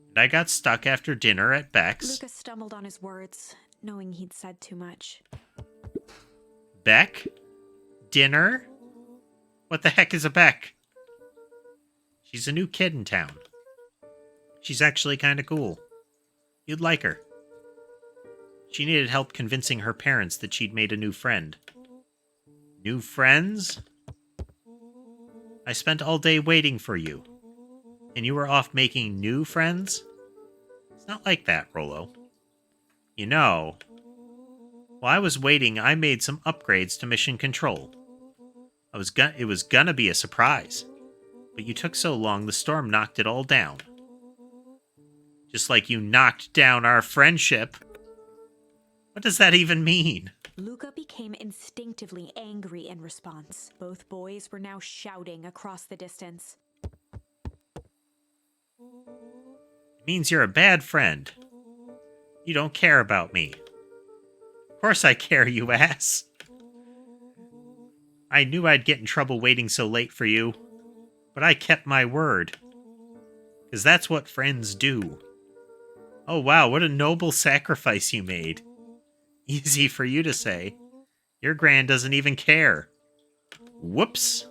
And I got stuck after dinner at Beck's. Luca stumbled on his words, knowing he'd said too much. Beck? Dinner? What the heck is a Beck? She's a new kid in town. She's actually kind of cool. You'd like her. She needed help convincing her parents that she'd made a new friend. New friends? I spent all day waiting for you. And you were off making new friends? It's not like that, Rollo. You know, while I was waiting, I made some upgrades to Mission Control. It was gonna be a surprise. But you took so long, the storm knocked it all down. Just like you knocked down our friendship. What does that even mean? Luca became instinctively angry in response. Both boys were now shouting across the distance. It means you're a bad friend. You don't care about me. Of course I care, you ass. I knew I'd get in trouble waiting so late for you, but I kept my word. 'Cause that's what friends do. Oh wow, what a noble sacrifice you made. Easy for you to say. Your Gran doesn't even care. Whoops.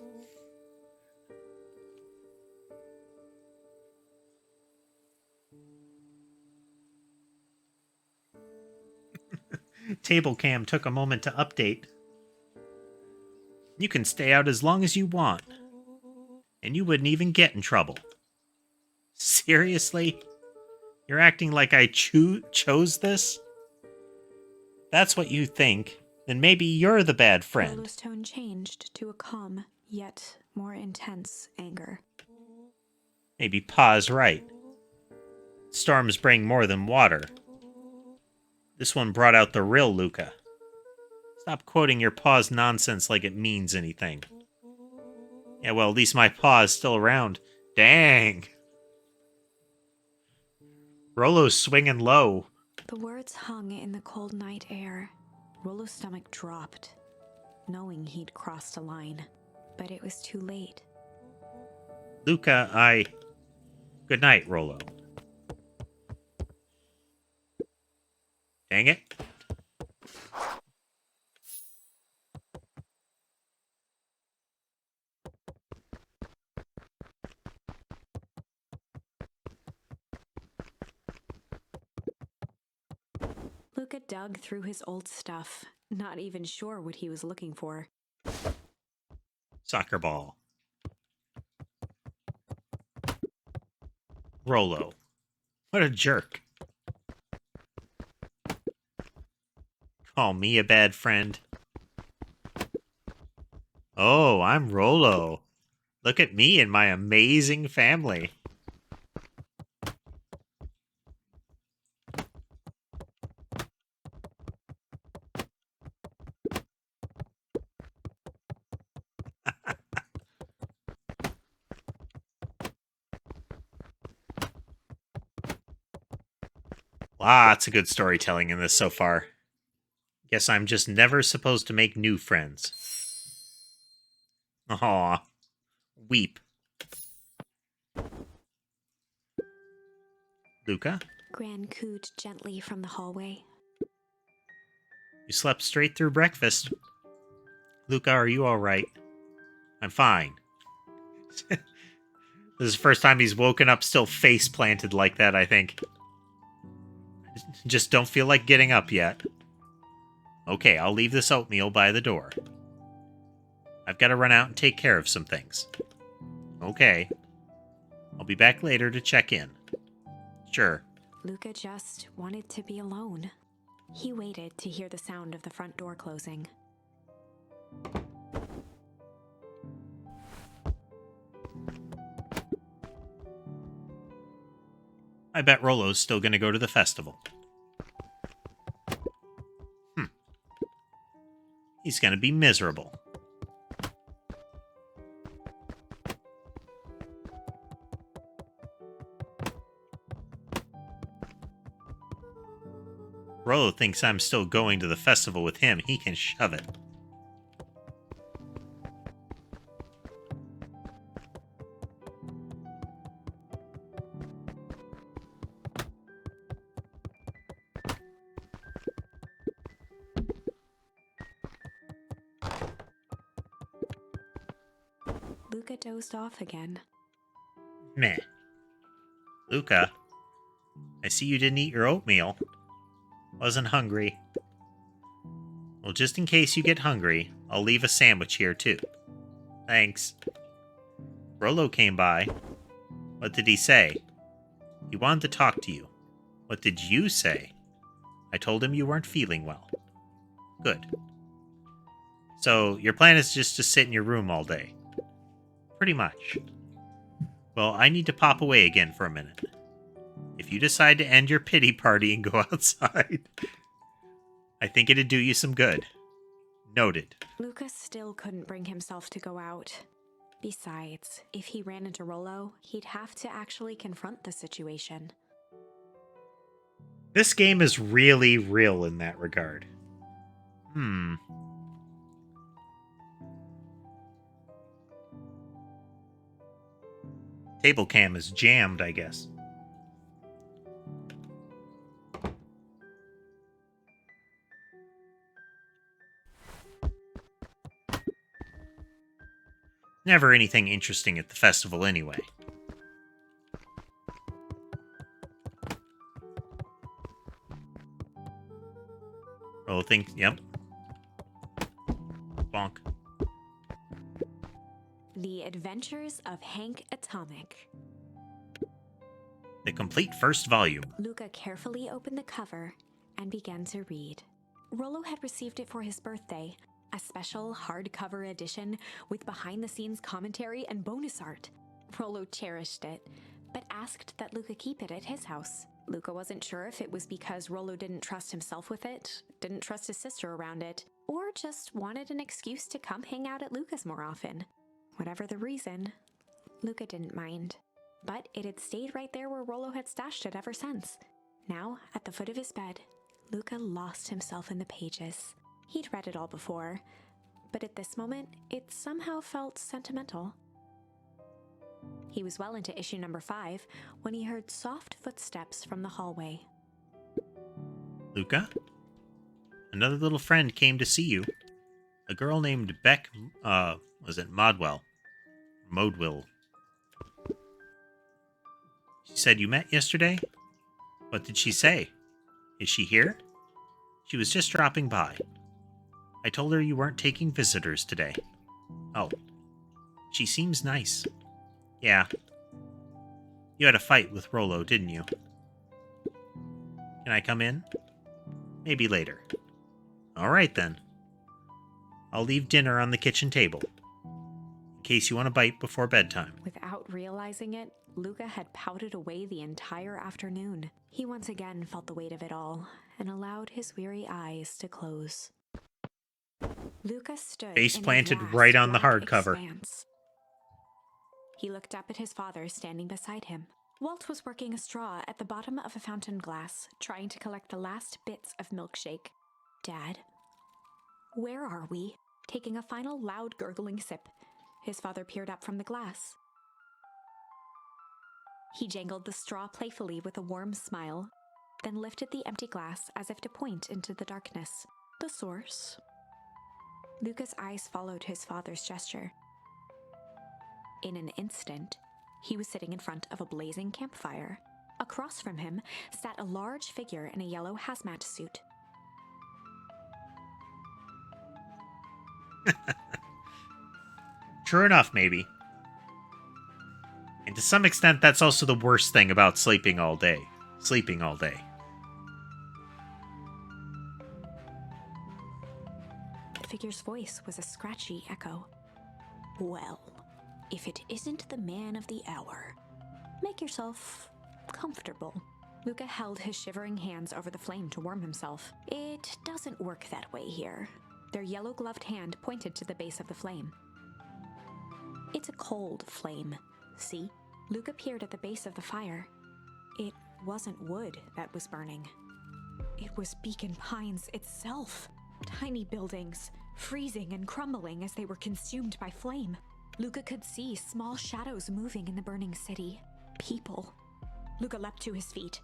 Table cam took a moment to update. You can stay out as long as you want. And you wouldn't even get in trouble. Seriously? You're acting like I chose this? That's what you think. Then maybe you're the bad friend. Rolo's tone changed to a calm, yet more intense anger. Maybe Pa's right. Storms bring more than water. This one brought out the real Luca. Stop quoting your Pa's nonsense like it means anything. Yeah, well, at least my Pa is still around. Dang. Rolo's swinging low. The words hung in the cold night air. Rolo's stomach dropped, knowing he'd crossed a line. But it was too late. Luca, Good night, Rolo. Dang it. Luca dug through his old stuff, not even sure what he was looking for. Soccer ball. Rolo. What a jerk. Call me a bad friend. Oh, I'm Rolo. Look at me and my amazing family. Lots of good storytelling in this so far. Guess I'm just never supposed to make new friends. Aw. Weep. Luca? Gran cooed gently from the hallway. You slept straight through breakfast. Luca, are you alright? I'm fine. This is the first time he's woken up still face planted like that, I think. Just don't feel like getting up yet. Okay, I'll leave this oatmeal by the door. I've got to run out and take care of some things. Okay. I'll be back later to check in. Sure. Luca just wanted to be alone. He waited to hear the sound of the front door closing. I bet Rolo's still gonna go to the festival. He's gonna be miserable. Rolo thinks I'm still going to the festival with him. He can shove it. Luca dozed off again. Meh. Luca, I see you didn't eat your oatmeal. Wasn't hungry. Well, just in case you get hungry, I'll leave a sandwich here, too. Thanks. Rolo came by. What did he say? He wanted to talk to you. What did you say? I told him you weren't feeling well. Good. So, your plan is just to sit in your room all day? Pretty much. Well, I need to pop away again for a minute. If you decide to end your pity party and go outside, I think it'd do you some good. Noted. Luca still couldn't bring himself to go out. Besides, if he ran into Rolo, he'd have to actually confront the situation. This game is really real in that regard. Table cam is jammed, I guess. Never anything interesting at the festival anyway. Oh, yep. Bonk. The Adventures of Hank Atomic. The complete first volume. Luca carefully opened the cover and began to read. Rollo had received it for his birthday, a special hardcover edition with behind-the-scenes commentary and bonus art. Rollo cherished it, but asked that Luca keep it at his house. Luca wasn't sure if it was because Rollo didn't trust himself with it, didn't trust his sister around it, or just wanted an excuse to come hang out at Luca's more often. Whatever the reason, Luca didn't mind. But it had stayed right there where Rollo had stashed it ever since. Now, at the foot of his bed, Luca lost himself in the pages. He'd read it all before, but at this moment, it somehow felt sentimental. He was well into issue number 5 when he heard soft footsteps from the hallway. Luca? Another little friend came to see you. A girl named was it Modwell? Modwill. She said you met yesterday? What did she say? Is she here? She was just dropping by. I told her you weren't taking visitors today. Oh. She seems nice. Yeah. You had a fight with Rollo, didn't you? Can I come in? Maybe later. All right, then. I'll leave dinner on the kitchen table, in case you want a bite before bedtime. Without realizing it, Luca had pouted away the entire afternoon. He once again felt the weight of it all and allowed his weary eyes to close. Luca stood face in a planted vast right on the black hardcover. expanse. He looked up at his father standing beside him. Walt was working a straw at the bottom of a fountain glass, trying to collect the last bits of milkshake. Dad, where are we? Taking a final loud gurgling sip, his father peered up from the glass. He jangled the straw playfully with a warm smile, then lifted the empty glass as if to point into the darkness. The source. Luca's eyes followed his father's gesture. In an instant, he was sitting in front of a blazing campfire. Across from him sat a large figure in a yellow hazmat suit. True enough, maybe. And to some extent, that's also the worst thing about sleeping all day. Sleeping all day. The figure's voice was a scratchy echo. Well, if it isn't the man of the hour, make yourself comfortable. Luca held his shivering hands over the flame to warm himself. It doesn't work that way here. Their yellow-gloved hand pointed to the base of the flame. It's a cold flame, see? Luca peered at the base of the fire. It wasn't wood that was burning. It was Beacon Pines itself. Tiny buildings, freezing and crumbling as they were consumed by flame. Luca could see small shadows moving in the burning city. People. Luca leapt to his feet.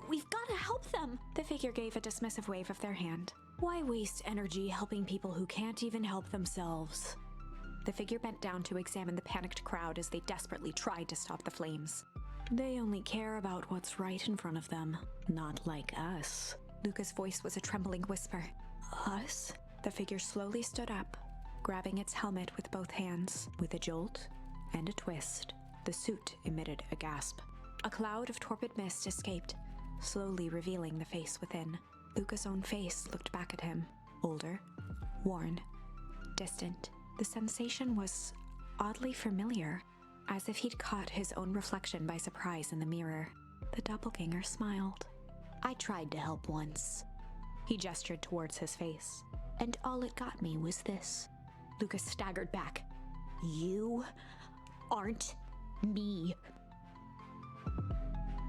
We've got to help them! The figure gave a dismissive wave of their hand. Why waste energy helping people who can't even help themselves? The figure bent down to examine the panicked crowd as they desperately tried to stop the flames. They only care about what's right in front of them, not like us. Luca's voice was a trembling whisper. Us? The figure slowly stood up, grabbing its helmet with both hands. With a jolt and a twist, the suit emitted a gasp. A cloud of torpid mist escaped, slowly revealing the face within. Luca's own face looked back at him, older, worn, distant. The sensation was oddly familiar, as if he'd caught his own reflection by surprise in the mirror. The doppelganger smiled. I tried to help once. He gestured towards his face. And all it got me was this. Luca staggered back. You aren't me.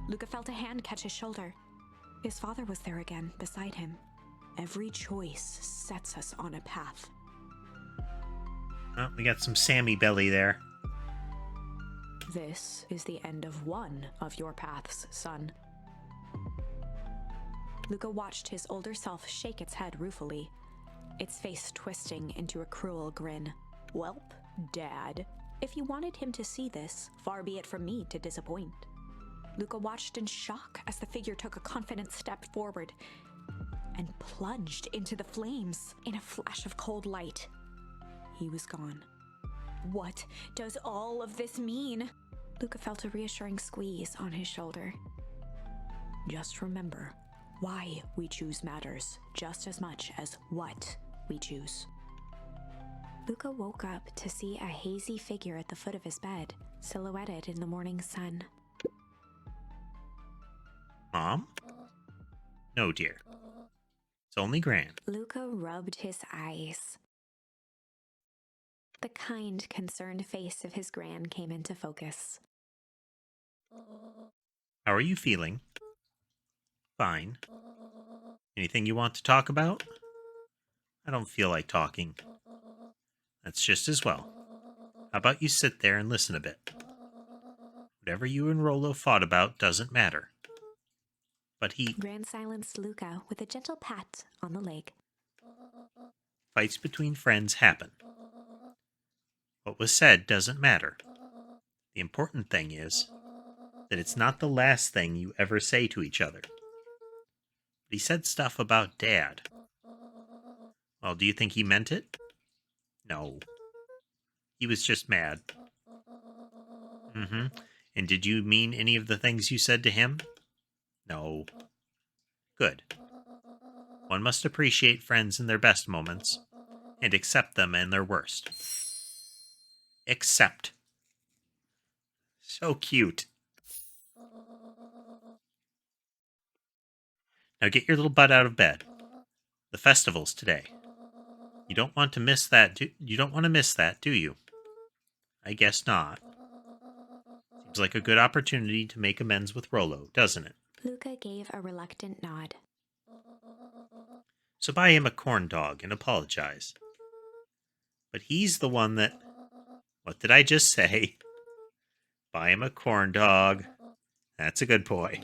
Luca felt a hand catch his shoulder. His father was there again, beside him. Every choice sets us on a path. Oh, we got some Sammy belly there. This is the end of one of your paths, son. Luca watched his older self shake its head ruefully, its face twisting into a cruel grin. Welp, Dad, if you wanted him to see this, far be it from me to disappoint. Luca watched in shock as the figure took a confident step forward and plunged into the flames. In a flash of cold light, he was gone. What does all of this mean? Luca felt a reassuring squeeze on his shoulder. Just remember, why we choose matters just as much as what we choose. Luca woke up to see a hazy figure at the foot of his bed, silhouetted in the morning sun. Mom? No, dear. It's only Gran. Luca rubbed his eyes. The kind, concerned face of his Gran came into focus. How are you feeling? Fine. Anything you want to talk about? I don't feel like talking. That's just as well. How about you sit there and listen a bit? Whatever you and Rollo fought about doesn't matter. But Gran silenced Luca with a gentle pat on the leg. Fights between friends happen. What was said doesn't matter. The important thing is that it's not the last thing you ever say to each other. But he said stuff about Dad. Well, do you think he meant it? No. He was just mad. Mm-hmm. And did you mean any of the things you said to him? No. Good. One must appreciate friends in their best moments and accept them in their worst. Accept. So cute. Now get your little butt out of bed. The festival's today. You don't want to miss that, do you? I guess not. Seems like a good opportunity to make amends with Rollo, doesn't it? Luca gave a reluctant nod. So buy him a corn dog and apologize. But he's the one that... What did I just say? Buy him a corn dog. That's a good boy.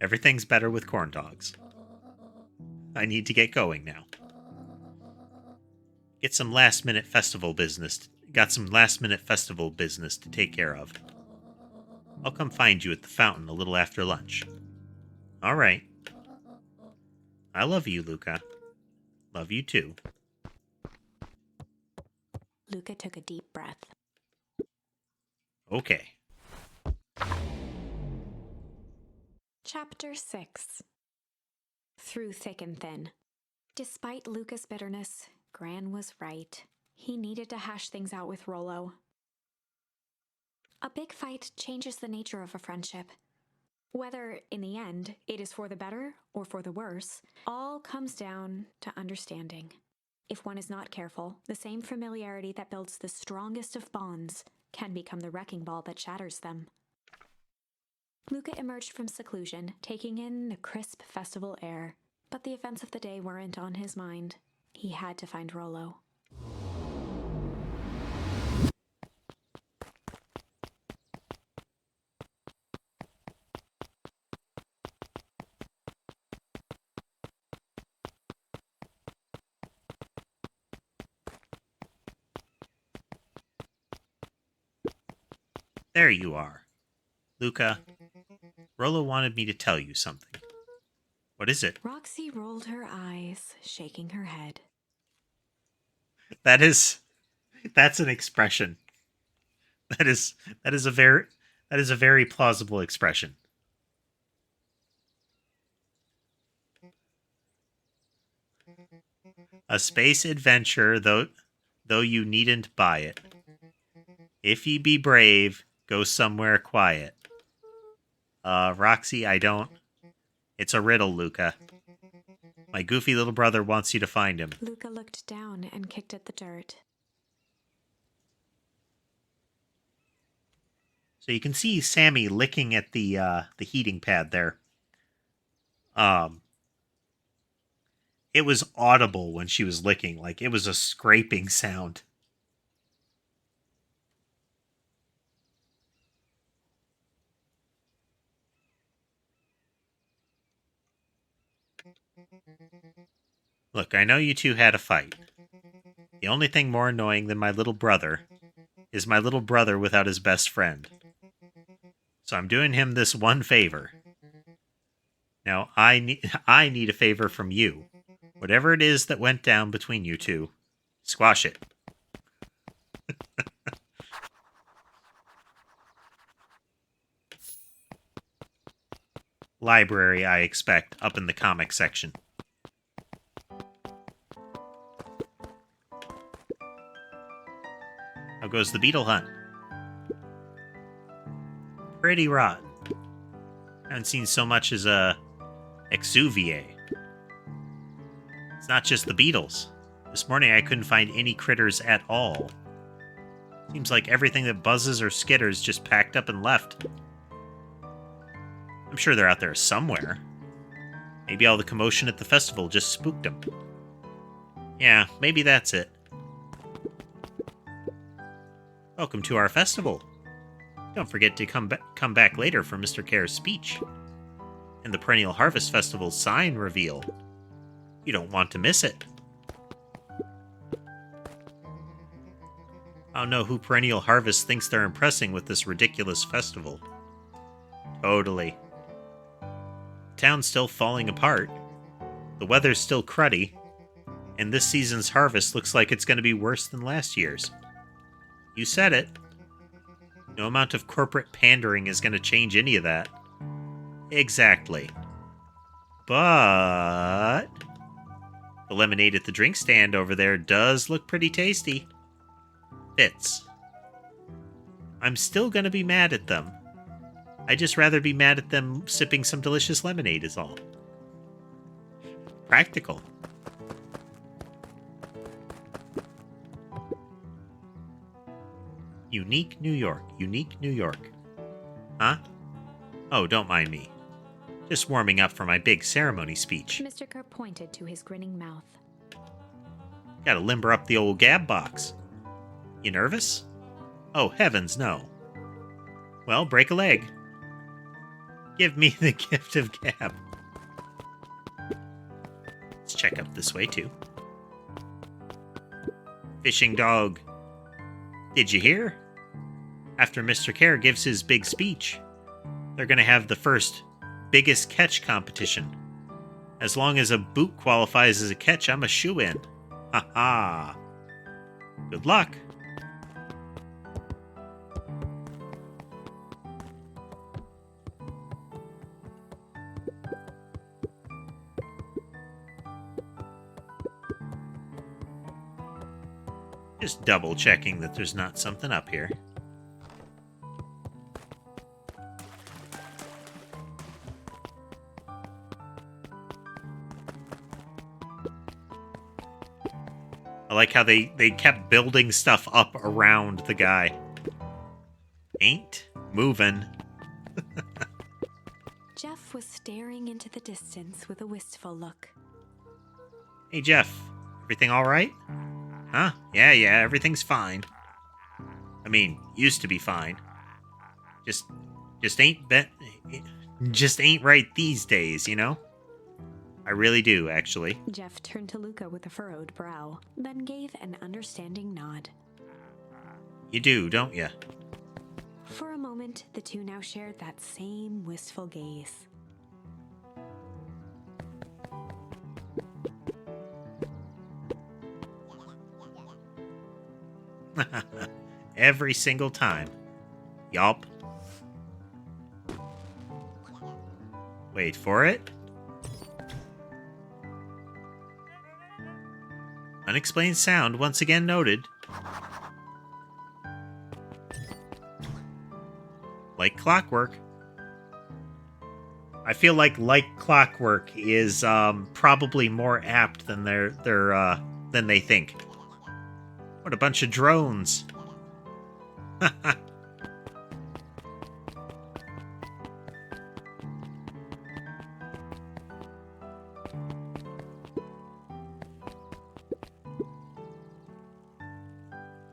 Everything's better with corn dogs. I need to get going now. Got some last minute festival business to take care of. I'll come find you at the fountain a little after lunch. All right. I love you, Luca. Love you too. Luca took a deep breath. Okay. Chapter 6. Through thick and thin. Despite Luca's bitterness, Gran was right. He needed to hash things out with Rollo. A big fight changes the nature of a friendship. Whether, in the end, it is for the better or for the worse, all comes down to understanding. If one is not careful, the same familiarity that builds the strongest of bonds can become the wrecking ball that shatters them. Luca emerged from seclusion, taking in the crisp festival air. But the events of the day weren't on his mind. He had to find Rollo. There you are. Luca, Rollo wanted me to tell you something. What is it? Roxy rolled her eyes, shaking her head. That's an expression. That is a very plausible expression. A space adventure, though you needn't buy it. If ye be brave, go somewhere quiet. Roxy, I don't... It's a riddle, Luca. My goofy little brother wants you to find him. Luca looked down and kicked at the dirt. So you can see Sammy licking at the heating pad there. It was audible when she was licking, like it was a scraping sound. Look, I know you two had a fight. The only thing more annoying than my little brother is my little brother without his best friend. So I'm doing him this one favor. Now, I need a favor from you. Whatever it is that went down between you two, squash it. Library, I expect, up in the comic section. How goes the beetle hunt? Pretty rotten. Haven't seen so much as a exuviae. It's not just the beetles. This morning I couldn't find any critters at all. Seems like everything that buzzes or skitters just packed up and left. I'm sure they're out there somewhere. Maybe all the commotion at the festival just spooked them. Yeah, maybe that's it. Welcome to our festival. Don't forget to come back later for Mr. Care's speech. And the Perennial Harvest Festival sign reveal. You don't want to miss it. I don't know who Perennial Harvest thinks they're impressing with this ridiculous festival. Totally. The town's still falling apart. The weather's still cruddy. And this season's harvest looks like it's going to be worse than last year's. You said it. No amount of corporate pandering is going to change any of that. Exactly. But the lemonade at the drink stand over there does look pretty tasty. Fits. I'm still going to be mad at them. I'd just rather be mad at them sipping some delicious lemonade is all. Practical. Unique New York. Unique New York. Huh? Oh, don't mind me. Just warming up for my big ceremony speech. Mr. Kerr pointed to his grinning mouth. Gotta limber up the old gab box. You nervous? Oh, heavens, no. Well, break a leg. Give me the gift of gab. Let's check up this way, too. Fishing dog. Did you hear? After Mr. Care gives his big speech, they're going to have the first biggest catch competition. As long as a boot qualifies as a catch, I'm a shoo-in. Ha ha. Good luck. Just double checking that there's not something up here. I like how they kept building stuff up around the guy. Ain't moving. Jeff was staring into the distance with a wistful look. Hey, Jeff. Everything all right? Huh? Yeah, everything's fine. I mean, used to be fine. Just ain't right these days, you know? I really do, actually. Jeff turned to Luca with a furrowed brow, then gave an understanding nod. You do, don't you? For a moment, the two now shared that same wistful gaze. Every single time. Yup. Wait for it. Unexplained sound once again noted. Like clockwork. I feel like clockwork is probably more apt than than they think. What a bunch of drones.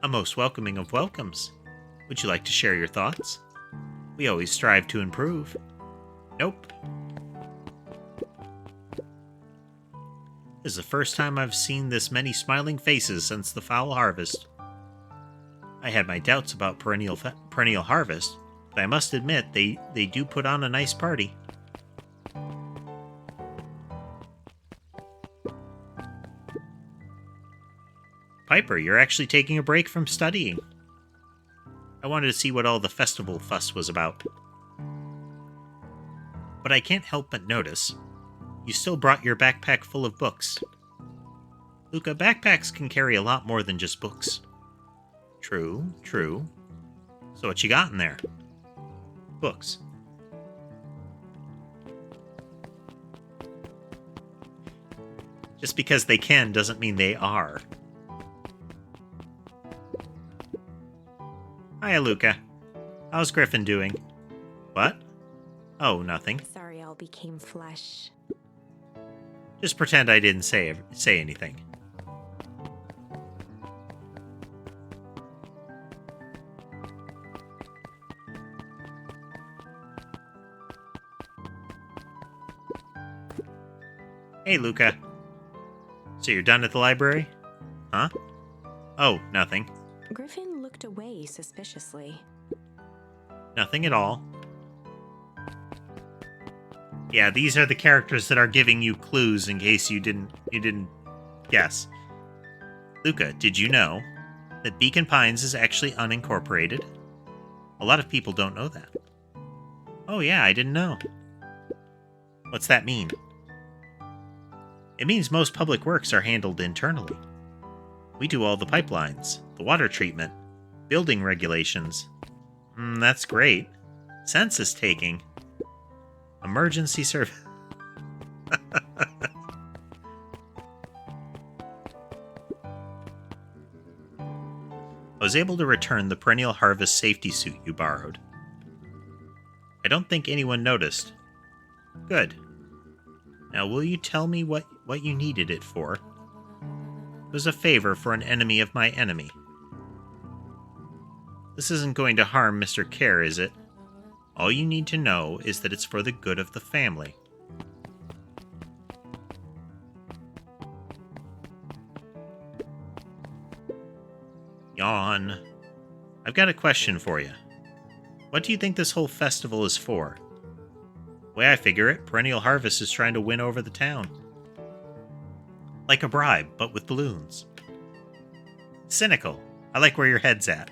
A most welcoming of welcomes. Would you like to share your thoughts? We always strive to improve. Nope. This is the first time I've seen this many smiling faces since the foul harvest. I had my doubts about perennial harvest, but I must admit they do put on a nice party. Piper, you're actually taking a break from studying. I wanted to see what all the festival fuss was about. But I can't help but notice, you still brought your backpack full of books. Luca, backpacks can carry a lot more than just books. True, true. So what you got in there? Books. Just because they can doesn't mean they are. Hiya, Luca. How's Griffin doing? What? Oh, nothing. Sorry all became flesh. Just pretend I didn't say anything. Hey, Luca. So you're done at the library? Huh? Oh, nothing. Griffin looked away suspiciously. Nothing at all. Yeah, these are the characters that are giving you clues in case you didn't guess. Luca, did you know that Beacon Pines is actually unincorporated? A lot of people don't know that. Oh yeah, I didn't know. What's that mean? It means most public works are handled internally. We do all the pipelines, the water treatment, building regulations. That's great. Census taking. Emergency service. I was able to return the perennial harvest safety suit you borrowed. I don't think anyone noticed. Good. Now will you tell me what you needed it for? It was a favor for an enemy of my enemy. This isn't going to harm Mr. Care, is it? All you need to know is that it's for the good of the family. Yawn. I've got a question for you. What do you think this whole festival is for? The way I figure it, Perennial Harvest is trying to win over the town. Like a bribe, but with balloons. Cynical. I like where your head's at.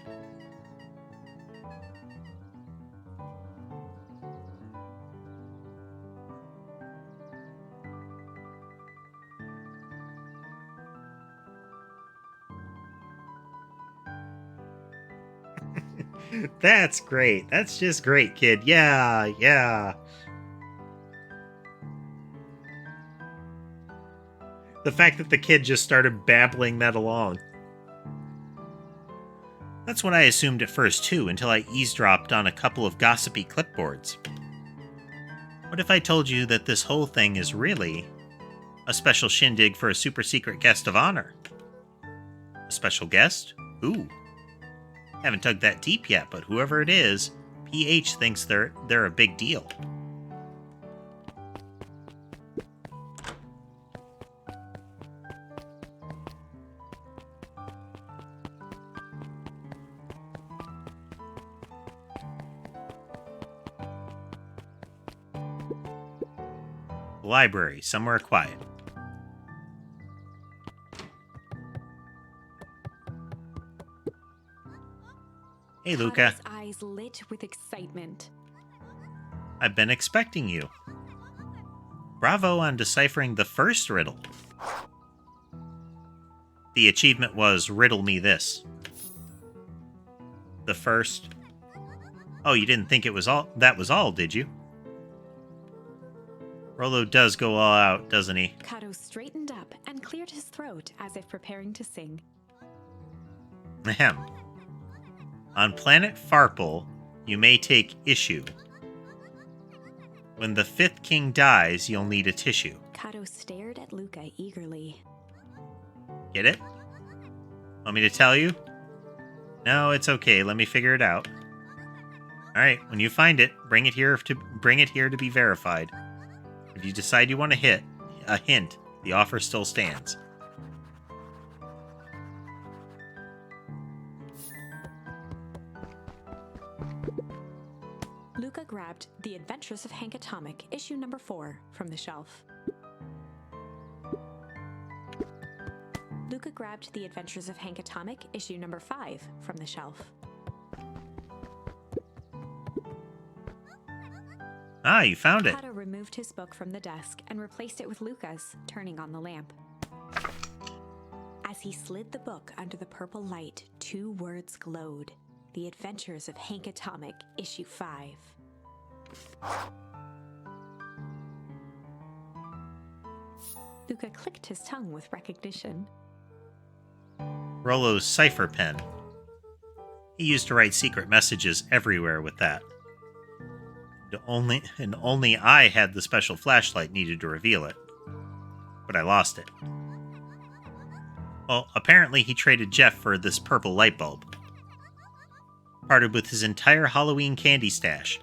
That's great. That's just great, kid. Yeah, yeah. The fact that the kid just started babbling that along. That's what I assumed at first, too, until I eavesdropped on a couple of gossipy clipboards. What if I told you that this whole thing is really a special shindig for a super secret guest of honor? A special guest? Who? Haven't dug that deep yet, but whoever it is, PH thinks they're a big deal. The library, somewhere quiet. Hey, Luca. His eyes lit with excitement. I've been expecting you. Bravo on deciphering the first riddle. The achievement was riddle me this. The first... Oh, you didn't think it was all... That was all, did you? Rolo does go all out, doesn't he? Kato straightened up and cleared his throat as if preparing to sing. Ahem. On planet Farple, you may take issue. When the fifth king dies, you'll need a tissue. Kato stared at Luca eagerly. Get it? Want me to tell you? No, it's okay. Let me figure it out. All right, when you find it, bring it here to be verified. If you decide you want a hint, The offer still stands. Luca grabbed The Adventures of Hank Atomic, issue number 4, from the shelf. Luca grabbed The Adventures of Hank Atomic, issue number 5, from the shelf. Ah, you found it. Kato removed his book from the desk and replaced it with Luca's, turning on the lamp. As he slid the book under the purple light, 2 words glowed. The Adventures of Hank Atomic, issue 5. Luca clicked his tongue with recognition. Rollo's cipher pen. He used to write secret messages everywhere with that. Only I had the special flashlight needed to reveal it. But I lost it. Well, apparently he traded Jeff for this purple light bulb. Parted with his entire Halloween candy stash.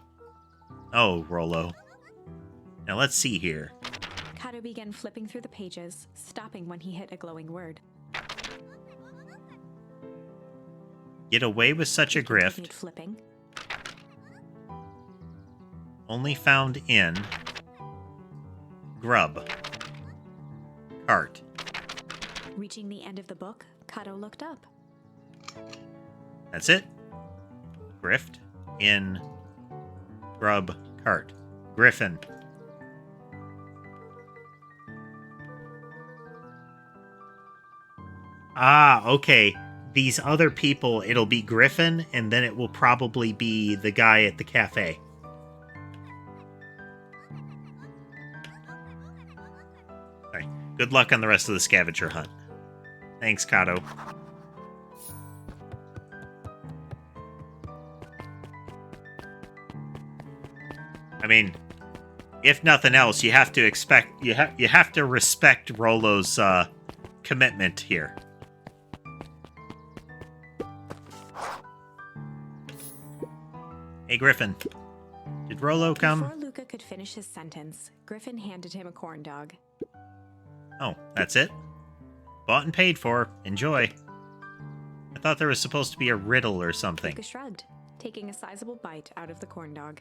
Oh, Rollo. Now let's see here. Kato began flipping through the pages, stopping when he hit a glowing word. Get away with such a grift. Flipping. Only found in Grub. Cart. Reaching the end of the book, Kato looked up. That's it. Grift in Grub Cart. Griffin. Ah, okay. These other people, it'll be Griffin, and then it will probably be the guy at the cafe. Alright, good luck on the rest of the scavenger hunt. Thanks, Kato. I mean, if nothing else, you have to respect Rollo's commitment here. Hey, Griffin. Did Rollo come? Before Luca could finish his sentence, Griffin handed him a corn dog. Oh, that's it? Bought and paid for. Enjoy. I thought there was supposed to be a riddle or something. Luca shrugged, taking a sizable bite out of the corn dog.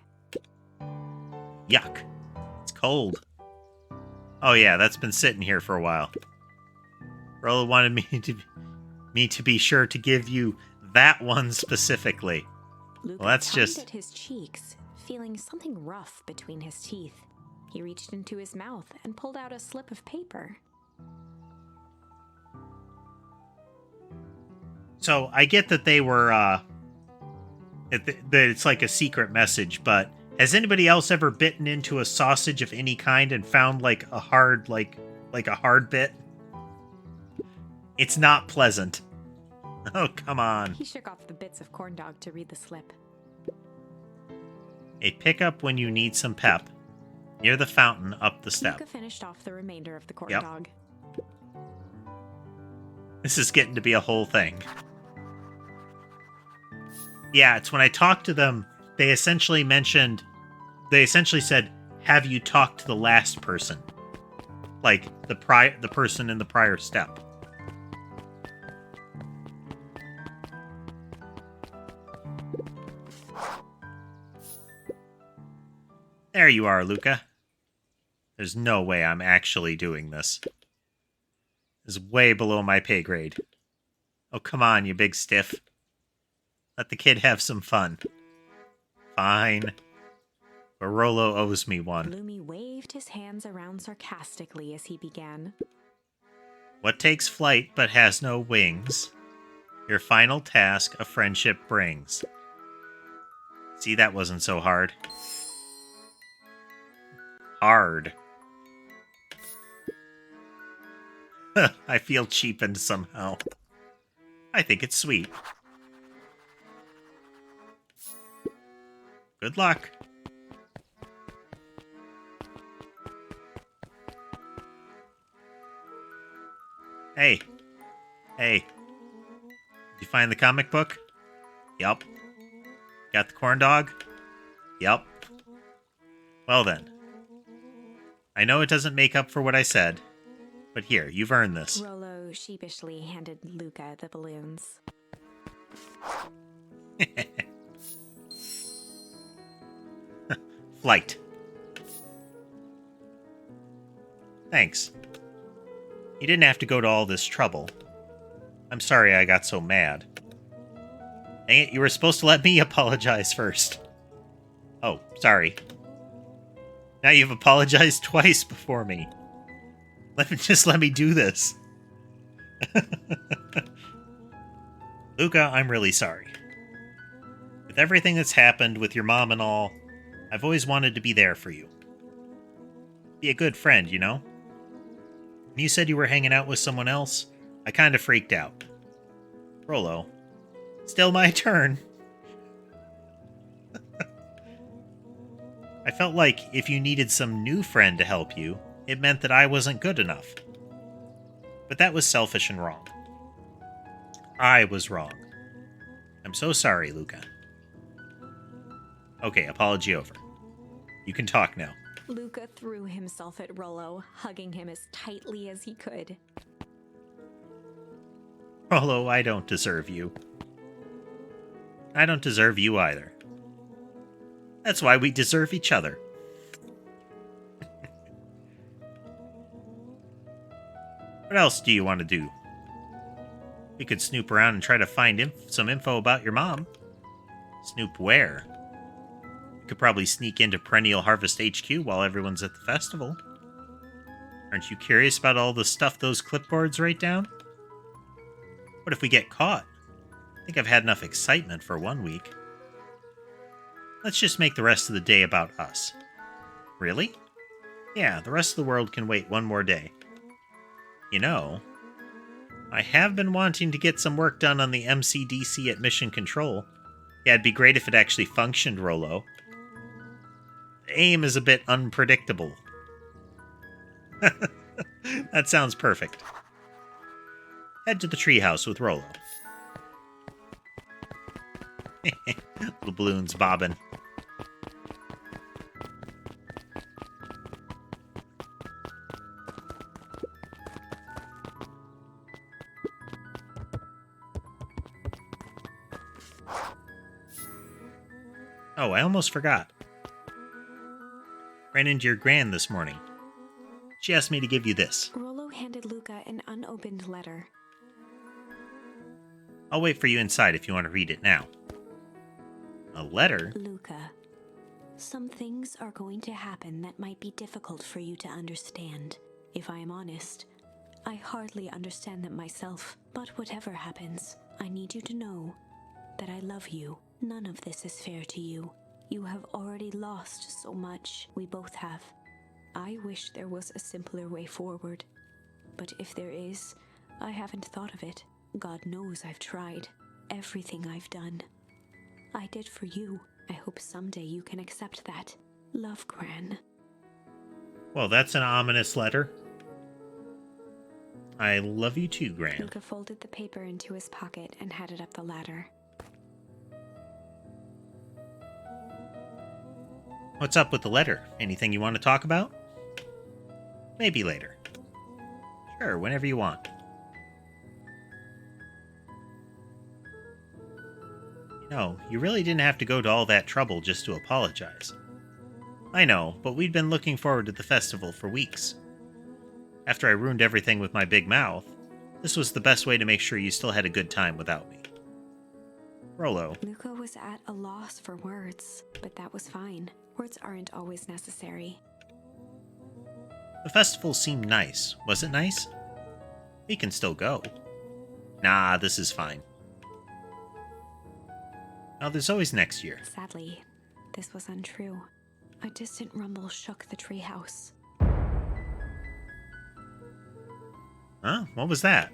Yuck. It's cold. Oh yeah, that's been sitting here for a while. Rollo wanted me to be sure to give you that one specifically. Luca Well, that's tugged just... at his cheeks, feeling something rough between his teeth. He reached into his mouth and pulled out a slip of paper. So, I get that they were, that it's like a secret message, but has anybody else ever bitten into a sausage of any kind and found, like, a hard, like a hard bit? It's not pleasant. Oh, come on. He shook off the bits of corn dog to read the slip. A pickup when you need some pep. Near the fountain up the step. Luca finished off the remainder of the corn Yep. dog. This is getting to be a whole thing. Yeah, it's when I talked to them, they essentially said, have you talked to the last person? Like, the person in the prior step. There you are, Luca. There's no way I'm actually doing this. This is way below my pay grade. Oh, come on, you big stiff. Let the kid have some fun. Fine. But Rollo owes me one. Lumi waved his hands around sarcastically as he began. What takes flight but has no wings? Your final task a friendship brings. See, that wasn't so hard. Hard. I feel cheapened somehow. I think it's sweet. Good luck. Hey. Hey. Did you find the comic book? Yup. Got the corn dog? Yup. Well then. I know it doesn't make up for what I said, But here, you've earned this. Rollo sheepishly handed Luca the balloons. Flight. Thanks. You didn't have to go to all this trouble. I'm sorry I got so mad. Dang it, you were supposed to let me apologize first. Oh, sorry. Now you've apologized twice before me. Let me do this. Luca, I'm really sorry. With everything that's happened with your mom and all, I've always wanted to be there for you. Be a good friend, you know? When you said you were hanging out with someone else, I kind of freaked out. Rollo, still my turn. I felt like if you needed some new friend to help you, it meant that I wasn't good enough. But that was selfish and wrong. I was wrong. I'm so sorry, Luca. Okay, apology over. You can talk now. Luca threw himself at Rollo, hugging him as tightly as he could. Rollo, I don't deserve you. I don't deserve you either. That's why we deserve each other. What else do you want to do? We could snoop around and try to find some info about your mom. Snoop where? We could probably sneak into Perennial Harvest HQ while everyone's at the festival. Aren't you curious about all the stuff those clipboards write down? What if we get caught? I think I've had enough excitement for 1 week. Let's just make the rest of the day about us. Really? Yeah, the rest of the world can wait one more day. You know, I have been wanting to get some work done on the MCDC at Mission Control. Yeah, it'd be great if it actually functioned, Rollo. The aim is a bit unpredictable. That sounds perfect. Head to the treehouse with Rollo. Little balloons bobbing. Oh, I almost forgot. Ran into your gran this morning. She asked me to give you this. Rollo handed Luca an unopened letter. I'll wait for you inside if you want to read it now. A letter? Luca, some things are going to happen that might be difficult for you to understand. If I am honest, I hardly understand them myself. But whatever happens, I need you to know that I love you. None of this is fair to you. You have already lost so much. We both have. I wish there was a simpler way forward. But if there is, I haven't thought of it. God knows I've tried. Everything I've done, I did for you. I hope someday you can accept that. Love, Gran. Well, that's an ominous letter. I love you too, Gran. Luca folded the paper into his pocket and headed up the ladder. What's up with the letter? Anything you want to talk about? Maybe later. Sure, whenever you want. You know, you really didn't have to go to all that trouble just to apologize. I know, but we'd been looking forward to the festival for weeks. After I ruined everything with my big mouth, this was the best way to make sure you still had a good time without me. Rollo. Luca was at a loss for words, but that was fine. Words aren't always necessary. The festival seemed nice. Was it nice? We can still go. Nah, this is fine. Now, there's always next year. Sadly, this was untrue. A distant rumble shook the treehouse. Huh? What was that?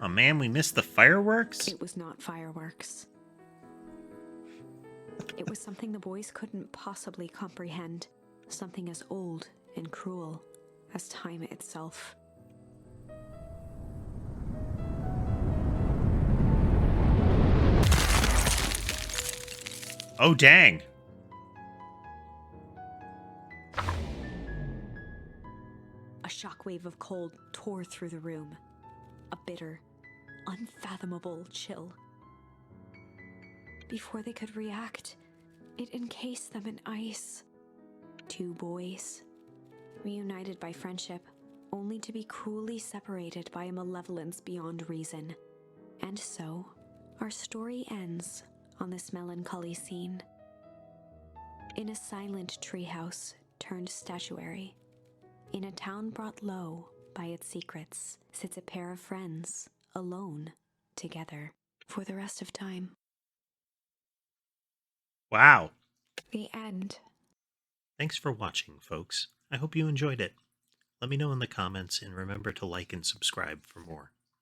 Oh man, we missed the fireworks? It was not fireworks. It was something the boys couldn't possibly comprehend. Something as old and cruel as time itself. Oh, dang. A shock shockwave of cold tore through the room. A bitter, unfathomable chill. Before they could react, it encased them in ice. Two boys, reunited by friendship, only to be cruelly separated by a malevolence beyond reason. And so, our story ends on this melancholy scene. In a silent treehouse turned statuary, in a town brought low by its secrets, sits a pair of friends, alone, together, for the rest of time. Wow. The end. Thanks for watching, folks. I hope you enjoyed it. Let me know in the comments and remember to like and subscribe for more.